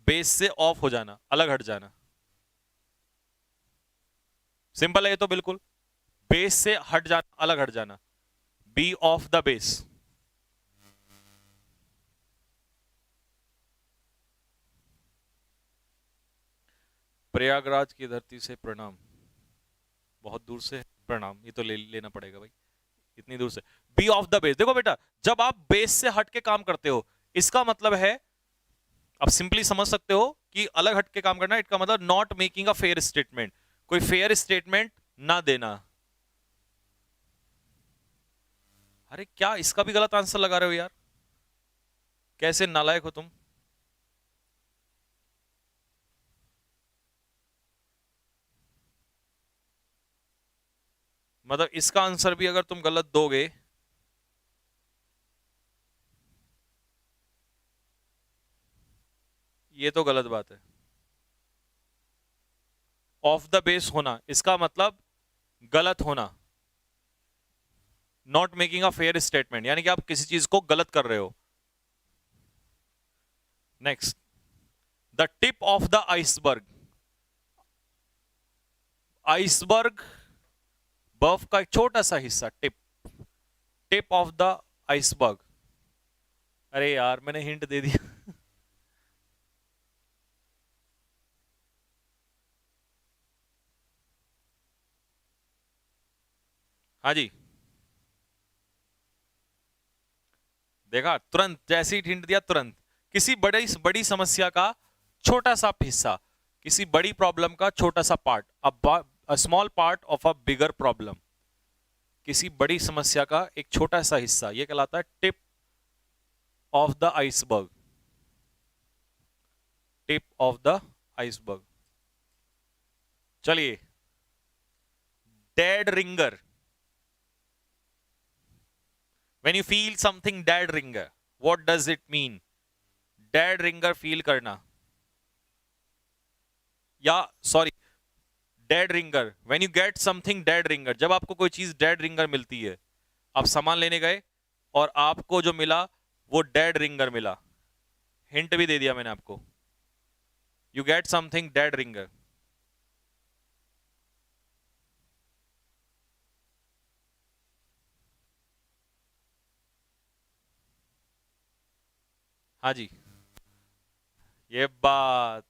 बेस से ऑफ हो जाना, अलग हट जाना। सिंपल है ये तो बिल्कुल, बेस से हट जाना, अलग हट जाना। Be off the base. Prayagraj की धरती से प्रणाम, बहुत दूर से प्रणाम, ये तो लेना पड़ेगा भाई, इतनी दूर से। बी ऑफ द बेस, देखो बेटा, जब आप बेस से हट के काम करते हो, इसका मतलब है, आप सिंपली समझ सकते हो कि अलग हट के काम करना, इसका मतलब not making a fair statement, कोई फेयर स्टेटमेंट ना देना। अरे क्या इसका भी गलत आंसर लगा रहे हो यार, कैसे नालायक हो तुम। मतलब इसका आंसर भी अगर तुम गलत दोगे, ये तो गलत बात है। ऑफ द बेस होना, इसका मतलब गलत होना, not making a fair statement, यानी कि आप किसी चीज को गलत कर रहे हो। Next, the tip of the iceberg. Iceberg बर्फ का एक छोटा सा हिस्सा, tip, tip of the iceberg. अरे यार मैंने हिंट दे दिया। हाँ जी, देखा, तुरंत जैसे ही हिंट दिया तुरंत। किसी बड़ी बड़ी समस्या का छोटा सा हिस्सा, किसी बड़ी प्रॉब्लम का छोटा सा part, a small part of a bigger problem. किसी बड़ी समस्या का एक छोटा सा हिस्सा, ये कहलाता है tip of the iceberg. Tip of the iceberg. चलिए, dead ringer. When you feel something dead ringer, what does it mean? Dead ringer feel करना, या sorry, dead ringer, when you get something dead ringer, जब आपको कोई चीज dead ringer मिलती है। आप सामान लेने गए और आपको जो मिला वो डेड रिंगर मिला। हिंट भी दे दिया मैंने आपको, you get something dead ringer. हाँ जी, ये बात।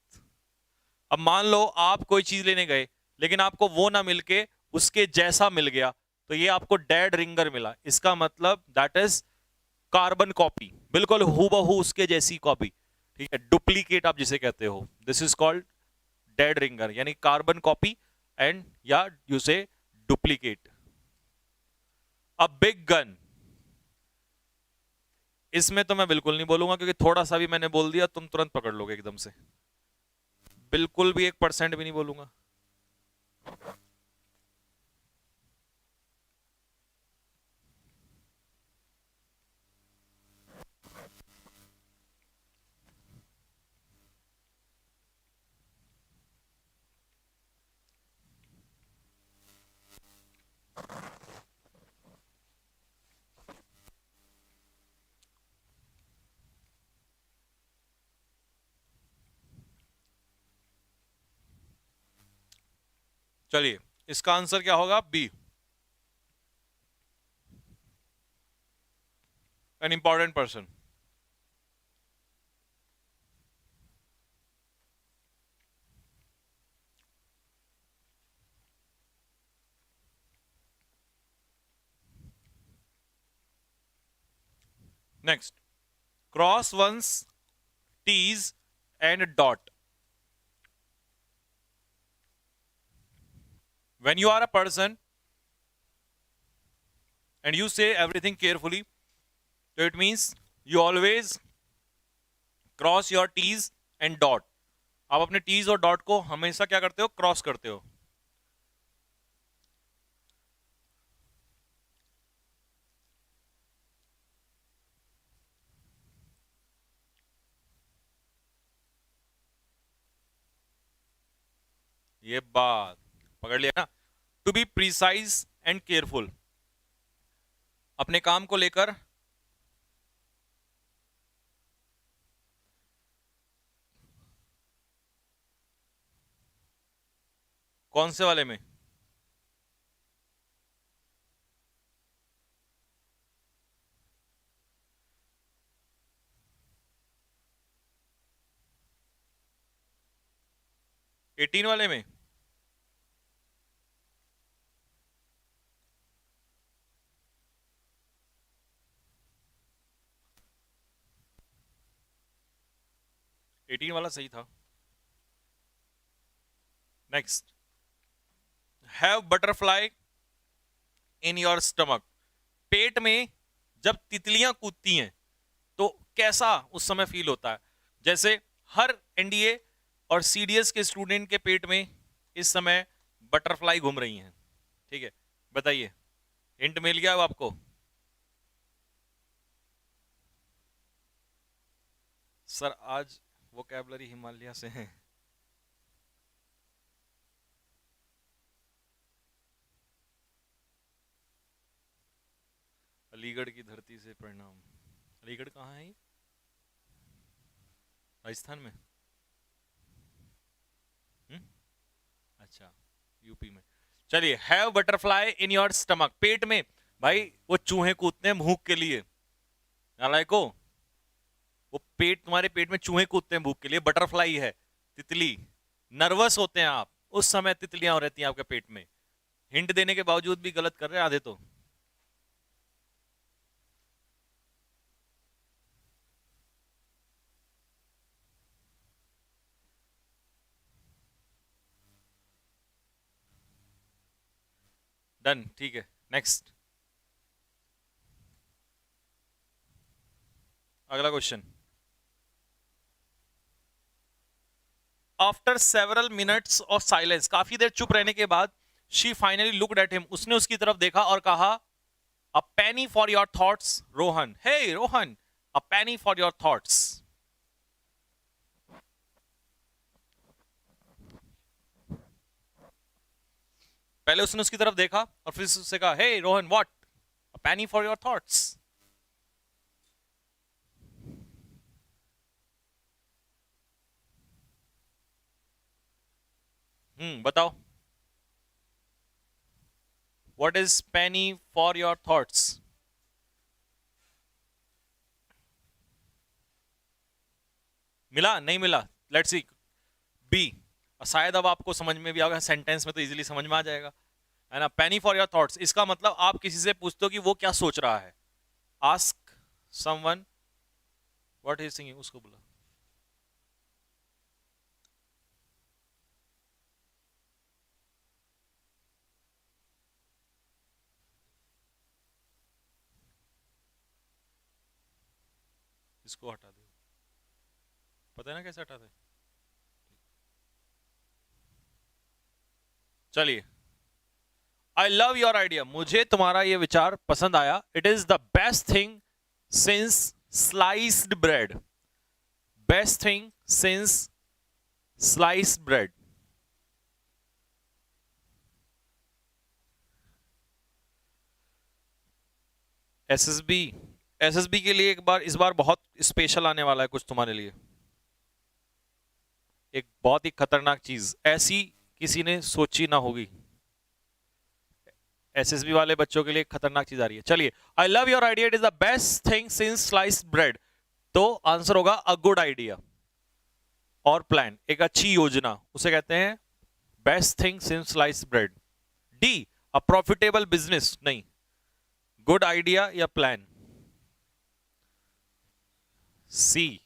अब मान लो आप कोई चीज लेने गए लेकिन आपको वो ना मिलके उसके जैसा मिल गया, तो ये आपको डेड रिंगर मिला। इसका मतलब दैट इज कार्बन कॉपी, बिल्कुल हूबहू उसके जैसी कॉपी। ठीक है, डुप्लीकेट आप जिसे कहते हो, this is called dead ringer, यानी कार्बन कॉपी एंड या you say duplicate. A big gun, इसमें तो मैं बिल्कुल नहीं बोलूंगा क्योंकि थोड़ा सा भी मैंने बोल दिया तुम तुरंत पकड़ लोगे एकदम से। बिल्कुल भी 1% भी नहीं बोलूंगा। चलिए, इसका आंसर क्या होगा? B, an important person. Next, cross one's t's and dot. When you are a person and you say everything carefully, so it means you always cross your t's and dot। आप अपने t's और dot को हमेशा क्या करते हो? Cross करते हो। ये बात पकड़ लिया ना? To be precise and careful, अपने काम को लेकर कौन से वाले में? एटीन वाले में? एटीन वाला सही था। Next, have butterfly in your stomach. पेट में जब तितलियां कूदती हैं तो कैसा उस समय फील होता है? जैसे हर एनडीए और सीडीएस के स्टूडेंट के पेट में इस समय बटरफ्लाई घूम रही हैं। ठीक है, बताइए, हिंट मिल गया अब आपको? सर आज वोकैबुलरी हिमालय से है। अलीगढ़ की धरती से प्रणाम। अलीगढ़ कहाँ है ये? राजस्थान में? हम्म, अच्छा, यूपी में। चलिए, have butterfly in your stomach, पेट में। भाई वो चूहे कूदते हैं भूख के लिए, नालायको। तुम्हारे पेट में चूहे कूदते हैं भूख के लिए, बटरफ्लाई है, तितली, नर्वस होते हैं आप, उस समय तितलियां रहती हैं आपके पेट में। हिंट देने के बावजूद भी गलत कर रहे हैं आधे तो। डन, ठीक है, नेक्स्ट, अगला question. After several minutes of silence, काफी देर चुप रहने के बाद, she finally looked at him, उसने उसकी तरफ देखा और कहा, a penny for your thoughts Rohan, hey Rohan, a penny for your thoughts. पहले उसने उसकी तरफ देखा और फिर उससे कहा, hey Rohan, what, a penny for your thoughts. बताओ, what is penny for your thoughts? मिला नहीं मिला? Let's see. बी, शायद अब आपको समझ में भी आएगा, सेंटेंस में तो इजीली समझ में आ जाएगा, है ना। पेनी फॉर योर थॉट्स, इसका मतलब आप किसी से पूछते हो कि वो क्या सोच रहा है। Ask someone what he is thinking, उसको बोला। इसको हटा दो, पता है ना कैसे हटाते। चलिए, आई लव योर आइडिया, मुझे तुम्हारा ये विचार पसंद आया। It is the best thing since sliced bread, best thing since sliced bread. SSB, SSB के लिए इस बार बहुत स्पेशल आने वाला है कुछ तुम्हारे लिए, एक बहुत ही खतरनाक चीज, ऐसी किसी ने सोची ना होगी। एसएसबी वाले बच्चों के लिए खतरनाक चीज आ रही है। चलिए, I love your idea, it is the best thing since sliced bread, तो आंसर होगा अ गुड आइडिया और प्लान, एक अच्छी योजना, उसे कहते हैं best thing since sliced bread. D, a profitable business, नहीं, गुड आइडिया या प्लान। सी,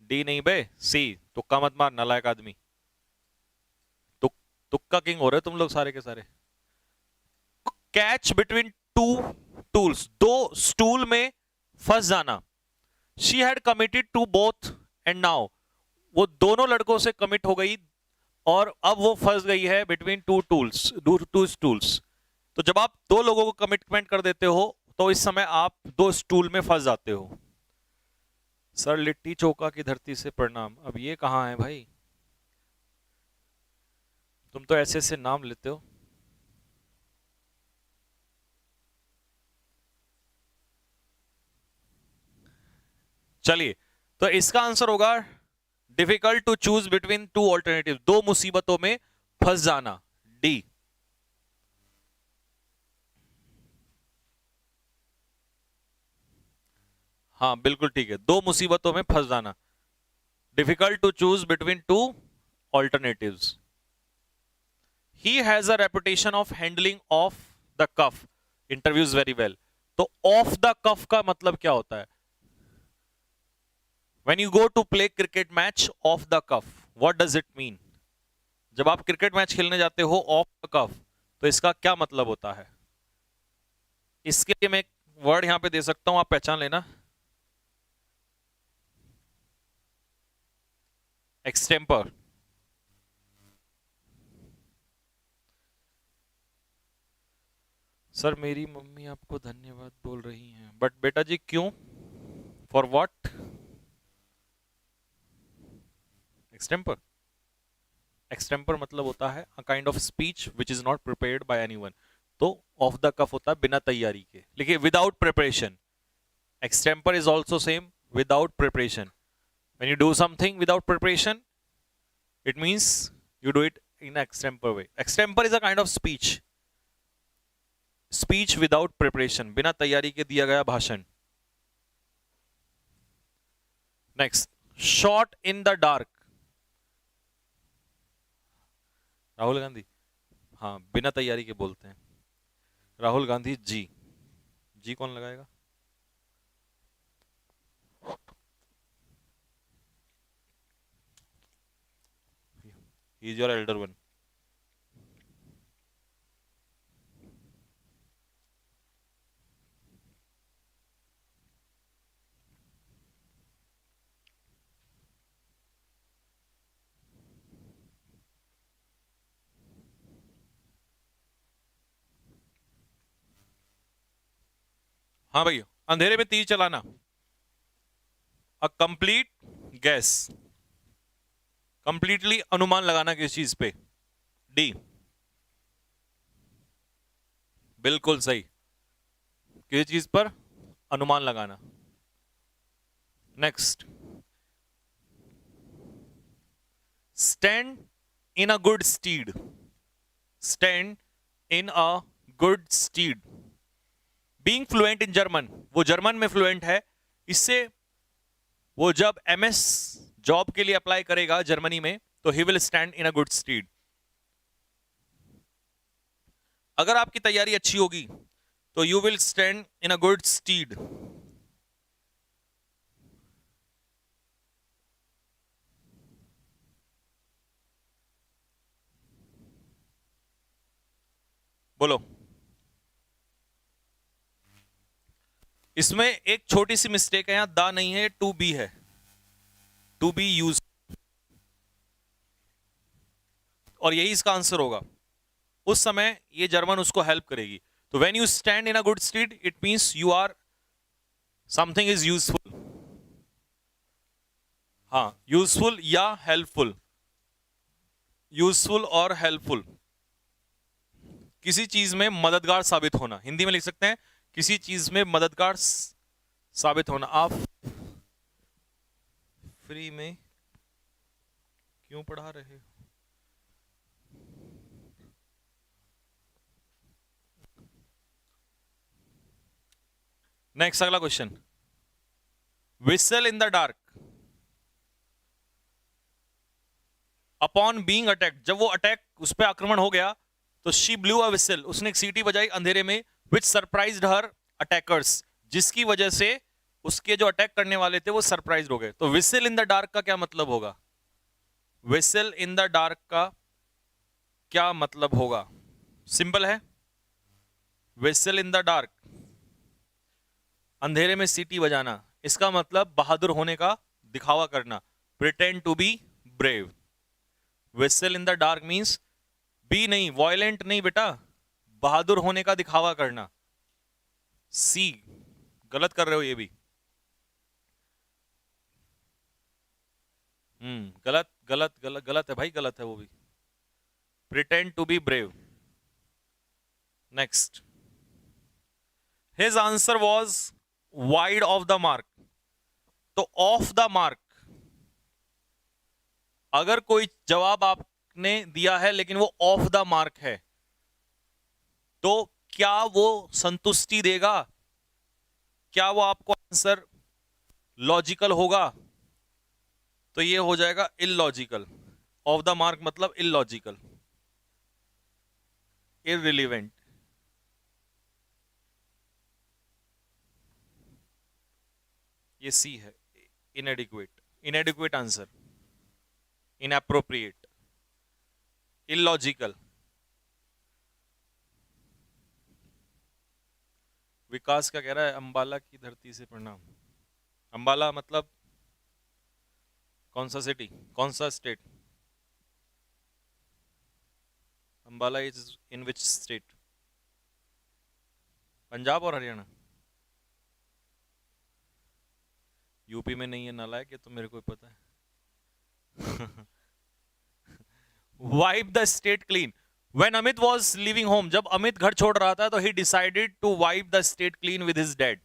डी नहीं बे, सी, तुक्का मत मार नालायक आदमी, तुक्का किंग हो रहे तुम लोग सारे के सारे। कैच बिटवीन टू टूल्स, दो स्टूल में फंस जाना। She had committed to both and now, वो दोनों लड़कों से कमिट हो गई और अब वो फंस गई है between two tools, two stools. तो जब आप दो लोगों को कमिटमेंट कर देते हो तो इस समय आप दो स्टूल में फंस जाते हो। सर लिट्टी चौका की धरती से प्रणाम, अब ये कहां है भाई, तुम तो ऐसे ऐसे नाम लेते हो। चलिए, तो इसका आंसर होगा difficult to choose between two alternative, दो मुसीबतों में फंस जाना, डी। हाँ बिल्कुल ठीक है, दो मुसीबतों में फंस जाना, difficult to choose between two alternatives. He has a reputation of handling off the cuff interviews very well, तो ऑफ द कफ का मतलब क्या होता है? When you go to play cricket match off the cuff, what does it mean? जब आप cricket match खेलने जाते हो ऑफ द कफ, तो इसका क्या मतलब होता है? इसके लिए मैं एक वर्ड यहां पे दे सकता हूं, आप पहचान लेना, एक्सटेम्पर। सर मेरी मम्मी आपको धन्यवाद बोल रही हैं, बट बेटा जी क्यों, फॉर व्हाट? एक्सटेम्पर, एक्सटेम्पर मतलब होता है a kind of speech which is not prepared by anyone, तो ऑफ द कफ होता है बिना तैयारी के, लिखिए without preparation. Extempore is also same, without preparation. When you do something without preparation, it means you do it in an extemper way. Extemper is a kind of speech. Speech without preparation, बिना तैयारी के दिया गया भाषण। Next, shot in the dark, Rahul Gandhi. हाँ, बिना तैयारी के बोलते हैं। राहुल गांधी जी, जी कौन लगाएगा? He is your Elder one. हाँ भैया, अंधेरे में तीर चलाना। अ कंप्लीट गैस, कंप्लीटली अनुमान लगाना किस चीज पे? डी, बिल्कुल सही। किस चीज पर? अनुमान लगाना। Next, stand in a good stead, stand in a good stead. Being fluent in German, वो जर्मन में फ्लुएंट है, इससे वो जब एमएस जॉब के लिए अप्लाई करेगा जर्मनी में तो he will stand in a good stead. अगर आपकी तैयारी अच्छी होगी तो you will stand in a good stead. बोलो। इसमें एक छोटी सी मिस्टेक है, यहां दा नहीं है, टू बी है, टू बी यूज, और यही इसका आंसर होगा। उस समय ये जर्मन उसको हेल्प करेगी। तो when you stand in a good steed it means you are something is useful. हाँ, यूजफुल या हेल्पफुल, यूजफुल और हेल्पफुल, किसी चीज में मददगार साबित होना, हिंदी में लिख सकते हैं किसी चीज में मददगार साबित होना। आप फ्री में क्यों पढ़ा रहे हो? नेक्स्ट, अगला question, whistle in the dark upon being attacked, जब वो अटैक, उस पर आक्रमण हो गया तो शी ब्लू अ विसल, उसने एक सीटी बजाई अंधेरे में, विच सरप्राइज्ड हर अटैकर्स, जिसकी वजह से उसके जो अटैक करने वाले थे वो सरप्राइज्ड हो गए। तो विसल इन द डार्क का क्या मतलब होगा? विसल इन द डार्क का क्या मतलब होगा? सिंपल है, विसल इन द डार्क, अंधेरे में सीटी बजाना, इसका मतलब बहादुर होने का दिखावा करना, pretend to be brave. Whistle in the dark means B नहीं, वॉयलेंट नहीं बेटा, बहादुर होने का दिखावा करना। सी, गलत कर रहे हो ये भी। गलत गलत गलत गलत है भाई, गलत है वो भी। Pretend to be brave. Next, his answer was wide off the mark, तो ऑफ द मार्क, अगर कोई जवाब आपने दिया है लेकिन वो ऑफ द मार्क है तो क्या वो संतुष्टि देगा? क्या वो आपको आंसर लॉजिकल होगा? तो ये हो जाएगा इलॉजिकल। ऑफ द मार्क मतलब इलॉजिकल, इररिलेवेंट। ये सी है, inadequate, inadequate answer, inappropriate, illogical. Vikas क्या कह रहा है? अंबाला की धरती से प्रणाम। अंबाला मतलब कौन सा सिटी, कौन सा state? Ambala is in which state? Punjab और हरियाणा? यूपी में नहीं है नालायक, ये तो मेरे को पता है। Wipe the state clean, when Amit was living home, जब अमित घर छोड़ रहा था तो he decided to wipe the state clean with his dad.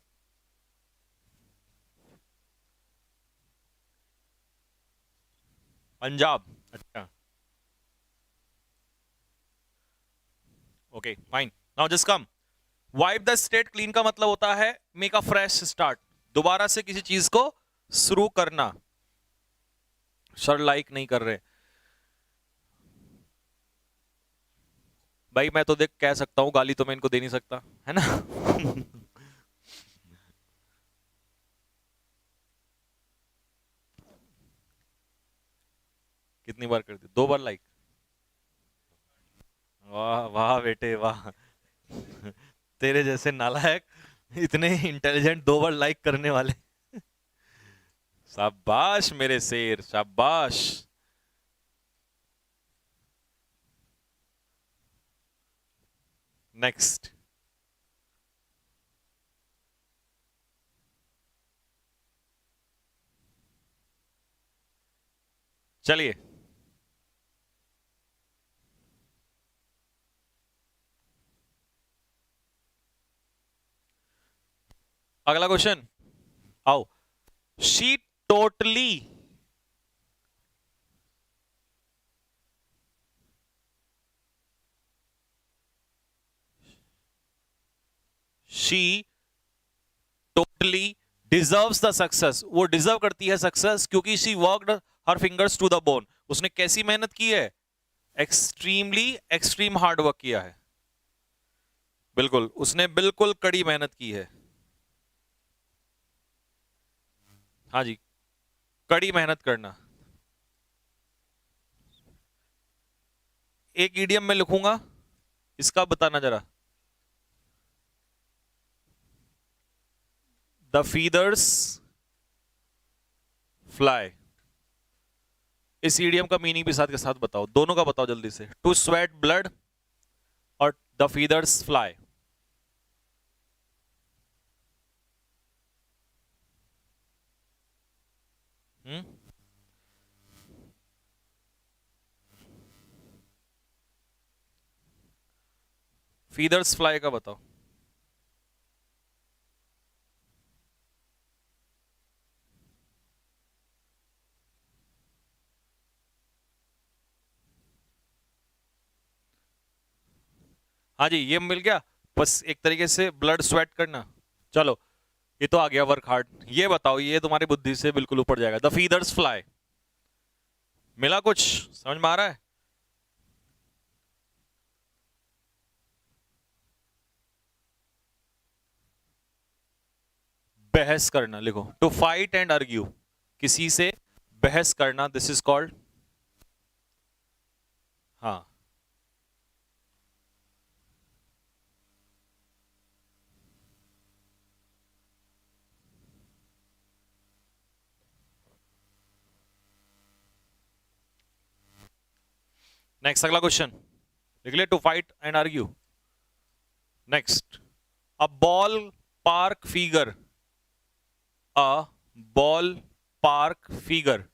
Punjab, अच्छा, okay fine. Now just come, wipe the state clean का मतलब होता है मेक अ फ्रेश स्टार्ट, दोबारा से किसी चीज को शुरू करना। सर लाइक नहीं कर रहे भाई, मैं तो देख कह सकता हूँ, गाली तो मैं इनको दे नहीं सकता, है ना। कितनी बार कर दी? 2 बार लाइक। वाह वाह बेटे वाह। तेरे जैसे नालायक, इतने इंटेलिजेंट 2 बार लाइक करने वाले। शाबाश मेरे शेर, शाबाश। नेक्स्ट। चलिए अगला क्वेश्चन। आओ। She totally, she totally deserves the success, वो डिजर्व करती है सक्सेस क्योंकि she worked her fingers to the bone. उसने कैसी मेहनत की है? एक्सट्रीमली एक्सट्रीम हार्ड वर्क किया है। बिल्कुल, उसने बिल्कुल कड़ी मेहनत की है। हाँ जी, कड़ी मेहनत करना। एक ईडियम में लिखूंगा, इसका बताना जरा। The feathers fly. इस ईडियम का मीनिंग भी साथ के साथ बताओ, दोनों का बताओ जल्दी से। टू स्वेट ब्लड और the feathers fly. Hmm, feathers fly का बताओ। हाँ जी, ये मिल गया। बस एक तरीके से ब्लड स्वेट करना। चलो, ये तो आ गया वर्क हार्ड। ये बताओ, ये तुम्हारी बुद्धि से बिल्कुल ऊपर जाएगा। द फीदर्स फ्लाई, मिला कुछ? समझ में आ रहा है? बहस करना लिखो। टू फाइट एंड आर्ग्यू, किसी से बहस करना, दिस इज कॉल्ड। हाँ। नेक्स्ट, अगला क्वेश्चन लिख ले। To fight and argue. Next, a ball park figure. A ball park figure.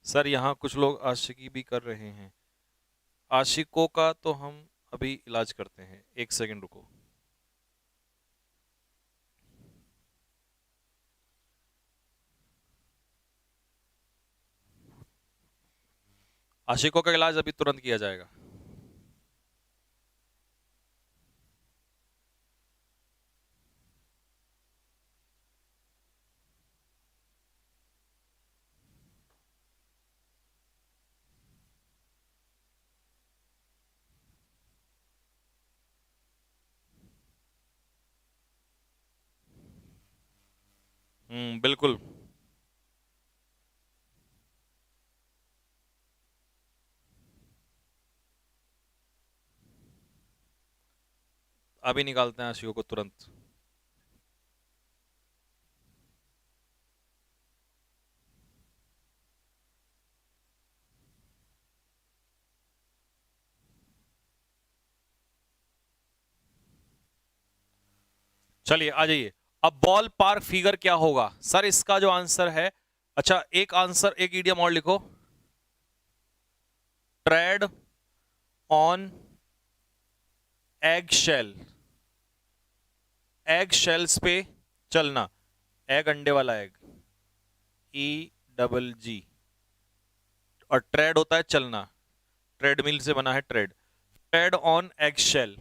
Sir यहां कुछ लोग आशिकी भी कर रहे हैं। आशिकों का तो हम अभी इलाज करते हैं, एक सेकंड रुको। आशिकों का इलाज अभी तुरंत किया जाएगा। बिल्कुल। अभी निकालते हैं आशिकों को तुरंत। चलिए आ जाइए। अब बॉल पार्क फिगर क्या होगा सर? इसका जो आंसर है, अच्छा एक आंसर, एक इडियम और लिखो। Tread on egg shell. Egg shells पे चलना। एग अंडे वाला एग, EGG। और ट्रेड होता है चलना, ट्रेडमिल से बना है tread. Tread on egg shell.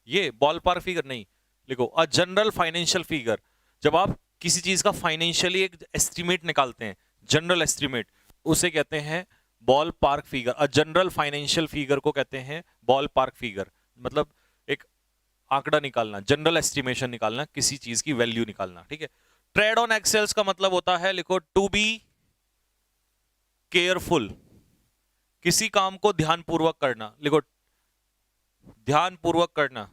ये बॉल पार्क फिगर नहीं, लिखो अ जनरल फाइनेंशियल फिगर। जब आप किसी चीज का फाइनेंशियली एक एस्टिमेट निकालते हैं, जनरल एस्टिमेट, उसे कहते हैं ball park figure. A general financial figure को कहते हैं बॉल पार्क फिगर, मतलब एक आंकड़ा निकालना, जनरल एस्टिमेशन निकालना, किसी चीज की वैल्यू निकालना, ठीक है। ट्रेड ऑन एक्सेल्स का मतलब होता है, लिखो, टू बी केयरफुल, किसी काम को ध्यानपूर्वक करना, लिखो ध्यानपूर्वक करना।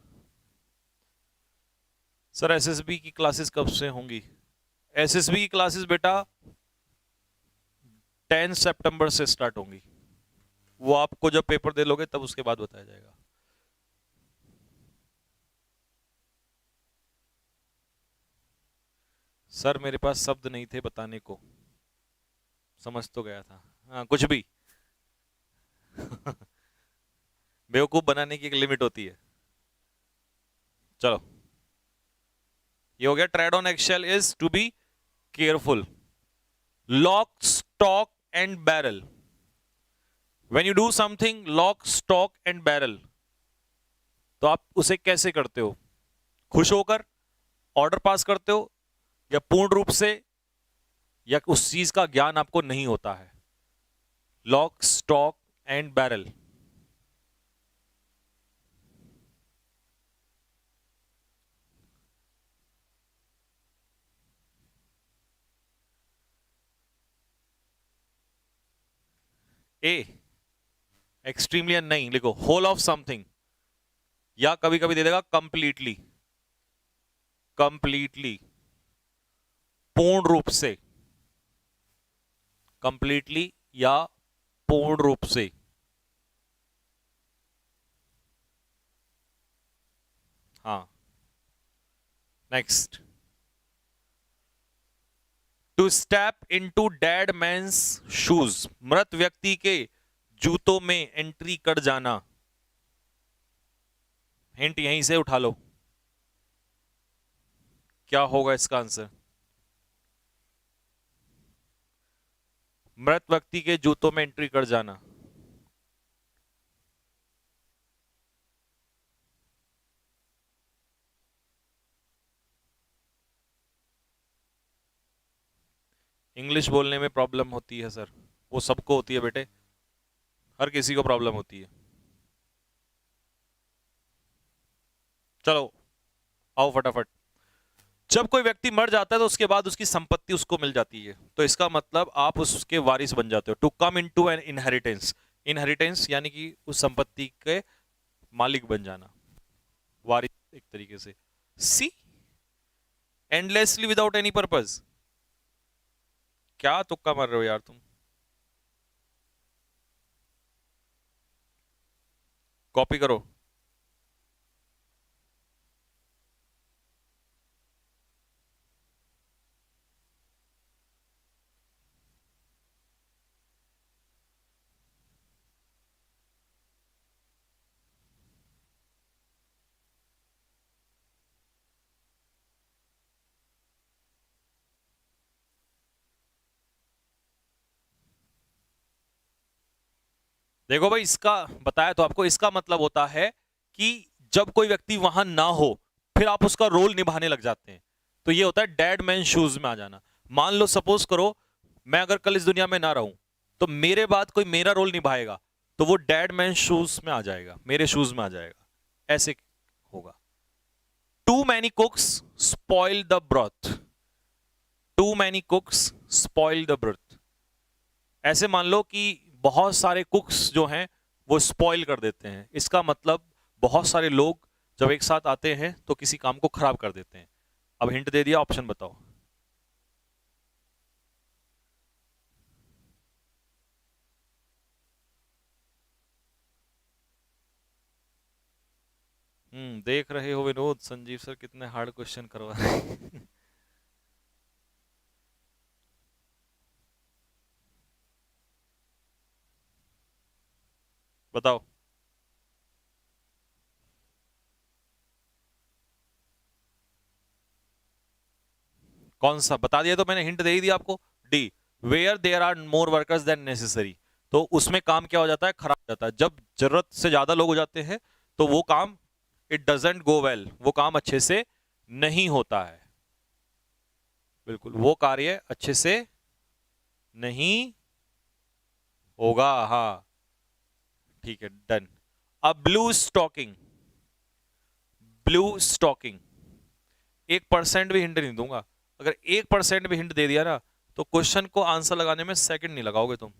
सर एसएसबी की क्लासेस कब से होंगी? एसएसबी की क्लासेस बेटा 10 सितंबर से स्टार्ट होंगी, वो आपको जब पेपर दे लोगे तब उसके बाद बताया जाएगा। सर मेरे पास शब्द नहीं थे बताने को, समझ तो गया था, हाँ कुछ भी। बेवकूफ बनाने की एक लिमिट होती है। चलो ये हो गया, tread on eggshell is to be careful. Lock stock and barrel, when you do something lock stock and barrel, तो आप उसे कैसे करते हो? खुश होकर ऑर्डर पास करते हो, या पूर्ण रूप से, या उस चीज का ज्ञान आपको नहीं होता है? Lock stock and barrel, A extremely नहीं, लिखो होल ऑफ समथिंग, या कभी कभी दे देगा कंप्लीटली, कंप्लीटली पूर्ण रूप से, कंप्लीटली या पूर्ण रूप से। हाँ next, to step into dead man's shoes, मृत व्यक्ति के जूतों में एंट्री कर जाना। हिंट यहीं से उठा लो, क्या होगा इसका आंसर? मृत व्यक्ति के जूतों में एंट्री कर जाना। इंग्लिश बोलने में प्रॉब्लम होती है सर, वो सबको होती है बेटे, हर किसी को प्रॉब्लम होती है। चलो आओ फटाफट। जब कोई व्यक्ति मर जाता है तो उसके बाद उसकी संपत्ति उसको मिल जाती है, तो इसका मतलब आप उसके वारिस बन जाते हो। To come into an inheritance, inheritance यानी कि उस संपत्ति के मालिक बन जाना, वारिस एक तरीके से। सी एंडलेसली विदाउट एनी पर्पस, क्या तुक्का मार रहे हो यार तुम? कॉपी करो। देखो भाई, इसका बताया तो आपको, इसका मतलब होता है कि जब कोई व्यक्ति वहां ना हो फिर आप उसका रोल निभाने लग जाते हैं, तो ये होता है डेड मैन शूज में आ जाना। मान लो सपोज करो मैं अगर कल इस दुनिया में ना रहूं, तो मेरे बाद कोई मेरा रोल निभाएगा, तो वो डेड मैन शूज में आ जाएगा, मेरे शूज में आ जाएगा, ऐसे होगा। Too many cooks spoil the broth, too many cooks spoil the broth, ऐसे मान लो कि बहुत सारे कुक्स जो हैं वो स्पॉइल कर देते हैं, इसका मतलब बहुत सारे लोग जब एक साथ आते हैं तो किसी काम को खराब कर देते हैं। अब हिंट दे दिया, ऑप्शन बताओ। देख रहे हो विनोद, संजीव सर कितने हार्ड क्वेश्चन करवा रहे हैं। बताओ कौन सा, बता दिया तो मैंने, हिंट दे ही दिया आपको। D, where there are more workers than necessary, तो उसमें काम क्या हो जाता है, खराब हो जाता है। जब जरूरत से ज्यादा लोग हो जाते हैं तो वो काम, इट डजेंट गो वेल, वो काम अच्छे से नहीं होता है। बिल्कुल वो कार्य अच्छे से नहीं होगा। हाँ ठीक है, डन। अब ब्लू स्टॉकिंग, ब्लू स्टॉकिंग 1% भी हिंट नहीं दूंगा। अगर 1% भी हिंट दे दिया ना तो क्वेश्चन को आंसर लगाने में सेकंड नहीं लगाओगे तुम।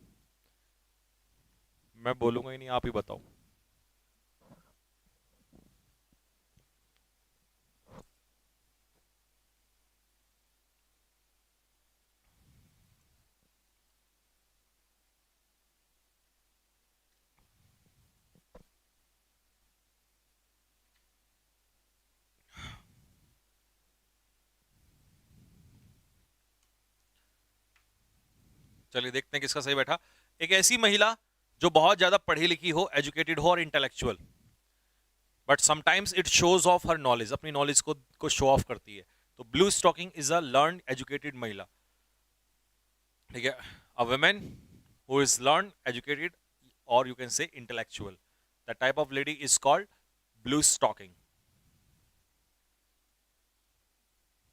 मैं बोलूंगा ही नहीं, आप ही बताओ। चलिए देखते हैं किसका सही बैठा। एक ऐसी महिला जो बहुत ज्यादा पढ़ी लिखी हो, एजुकेटेड हो और intellectual, but sometimes it shows off her knowledge, अपनी नॉलेज को शो ऑफ करती है। तो blue stocking is a learn educated महिला। ठीक है, a women who is learn educated और you can say intellectual, the type of lady is called blue stocking.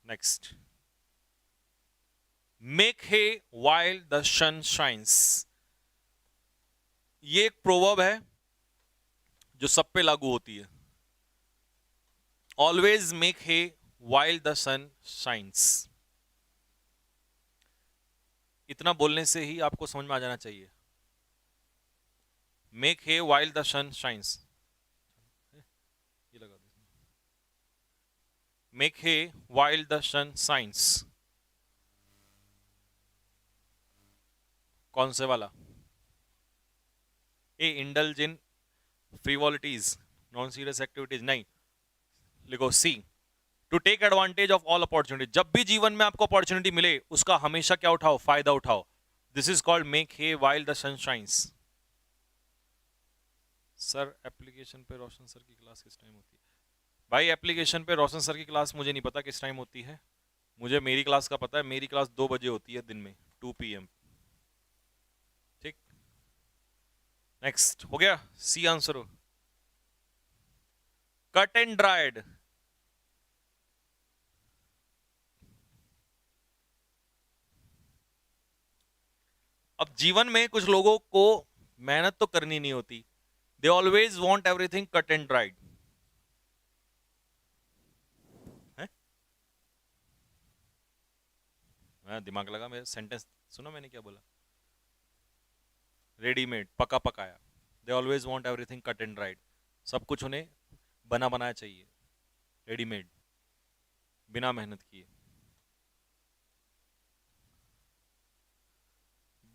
Next, make hay while the sun shines. ये एक proverb है जो सब पे लागू होती है। Always make hay while the sun shines, इतना बोलने से ही आपको समझ में आ जाना चाहिए। Make hay while the sun shines, ये लगा दो। Make hay while the sun shines, कौन से वाला? A indulge in frivolities, non serious activities, नहीं। लिखो C, to take advantage of all opportunity. जब भी जीवन में आपको अपॉर्चुनिटी मिले उसका हमेशा क्या उठाओ? फायदा उठाओ। This is called make hay while the sun shines. Sir application पे रोशन सर की क्लास किस टाइम होती है? भाई एप्लीकेशन पे रोशन सर की क्लास मुझे नहीं पता किस टाइम होती है, मुझे मेरी क्लास का पता है। मेरी क्लास 2 बजे होती है दिन में, 2 PM। ठीक, नेक्स्ट हो गया, सी आंसर हो। कट एंड ड्राइड, अब जीवन में कुछ लोगों को मेहनत तो करनी नहीं होती, they always want everything cut and dried. दिमाग लगा, मेरा सेंटेंस सुनो मैंने क्या बोला? रेडीमेड, पका पकाया। They always want everything cut and dried, सब कुछ उन्हें बना बनाया चाहिए, रेडीमेड, बिना मेहनत किए।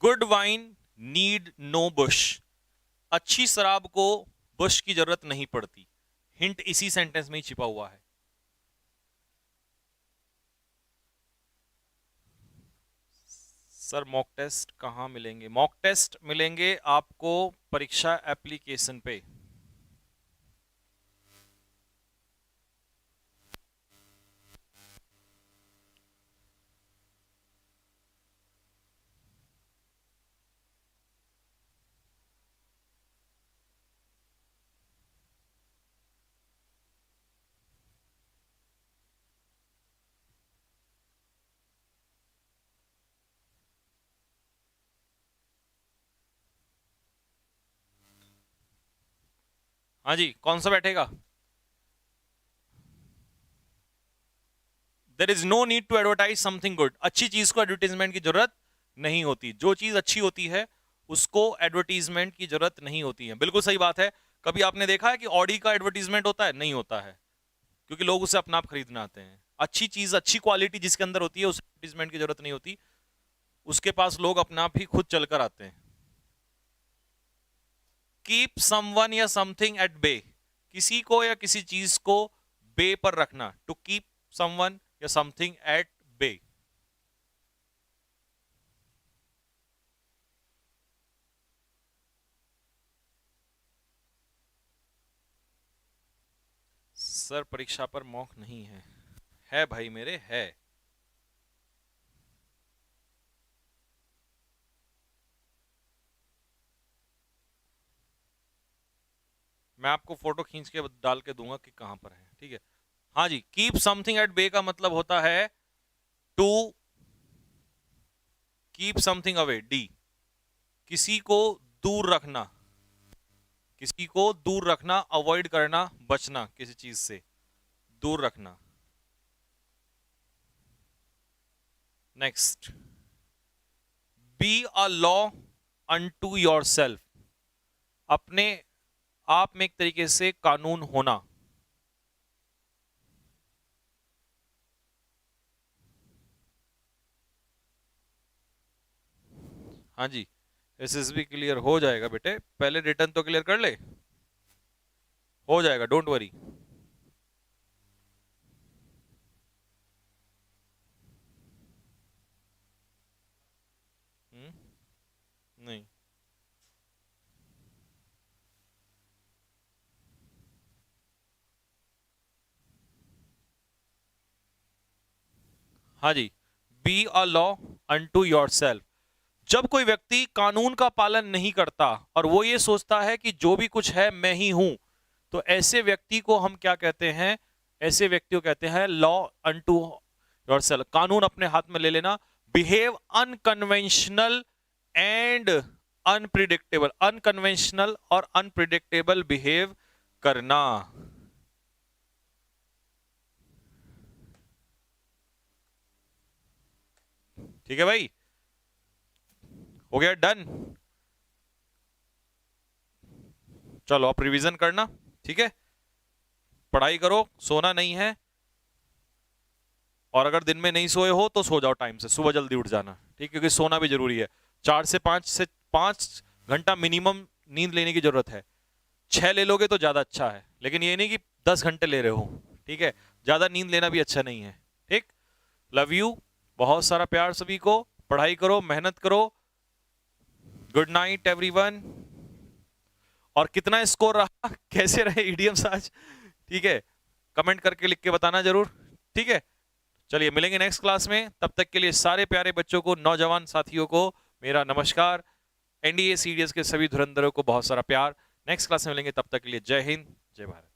Good wine need no bush, अच्छी शराब को बुश की जरूरत नहीं पड़ती। हिंट इसी सेंटेंस में ही छिपा हुआ है। सर मॉक टेस्ट कहाँ मिलेंगे? मॉक टेस्ट मिलेंगे आपको परीक्षा एप्लीकेशन पे। हाँ जी, कौन सा बैठेगा? There is no need to advertise something good, अच्छी चीज को एडवर्टीजमेंट की जरूरत नहीं होती। जो चीज अच्छी होती है उसको एडवर्टीजमेंट की जरूरत नहीं होती है। बिल्कुल सही बात है। कभी आपने देखा है कि ऑडी का एडवर्टीजमेंट होता है? नहीं होता है, क्योंकि लोग उसे अपना आप खरीदना आते हैं। अच्छी चीज, अच्छी क्वालिटी जिसके अंदर होती है उसे एडवर्टीजमेंट की जरूरत नहीं होती, उसके पास लोग अपना आप ही खुद चलकर आते हैं। कीप समवन या समथिंग एट बे, किसी को या किसी चीज को बे पर रखना। टू कीप समवन या समथिंग एट बे। सर परीक्षा पर मॉक नहीं है भाई मेरे, है। मैं आपको फोटो खींच के डाल के दूंगा कि कहां पर है, ठीक है। हाँ जी, कीप समथिंग एट बे का मतलब होता है to keep something away, D, किसी को दूर रखना, किसी को दूर रखना, अवॉइड करना, बचना, किसी चीज से दूर रखना। Next, B a law unto yourself, अपने आप में एक तरीके से कानून होना। हाँ जी, एसएसबी क्लियर हो जाएगा बेटे, पहले रिटर्न तो क्लियर कर ले, हो जाएगा, डोंट वरी। नहीं, हाँ जी, be a law unto yourself, जब कोई व्यक्ति कानून का पालन नहीं करता और वो ये सोचता है कि जो भी कुछ है मैं ही हूं, तो ऐसे व्यक्ति को हम क्या कहते हैं? ऐसे व्यक्ति को कहते हैं लॉ अनटू योरसेल्फ, कानून अपने हाथ में ले लेना। Behave unconventional and unpredictable, unconventional और अनप्रिडिक्टेबल बिहेव करना। ठीक है भाई, हो गया, डन। चलो आप रिवीजन करना, ठीक है, पढ़ाई करो, सोना नहीं है, और अगर दिन में नहीं सोए हो तो सो जाओ टाइम से, सुबह जल्दी उठ जाना, ठीक, क्योंकि सोना भी जरूरी है। 4 से 5 घंटा मिनिमम नींद लेने की जरूरत है। 6 ले लोगे तो ज्यादा अच्छा है, लेकिन ये नहीं कि 10 घंटे ले रहे हो, ठीक है, ज्यादा नींद लेना भी अच्छा नहीं है, ठीक। लव यू, बहुत सारा प्यार सभी को, पढ़ाई करो, मेहनत करो, गुड नाइट एवरीवन। और कितना स्कोर रहा, कैसे रहे इडियम्स आज, ठीक है, कमेंट करके लिख के बताना जरूर, ठीक है। चलिए मिलेंगे नेक्स्ट क्लास में, तब तक के लिए सारे प्यारे बच्चों को, नौजवान साथियों को मेरा नमस्कार, एनडीए सीडीएस के सभी धुरंधरों को बहुत सारा प्यार। नेक्स्ट क्लास में मिलेंगे, तब तक के लिए जय हिंद, जय भारत।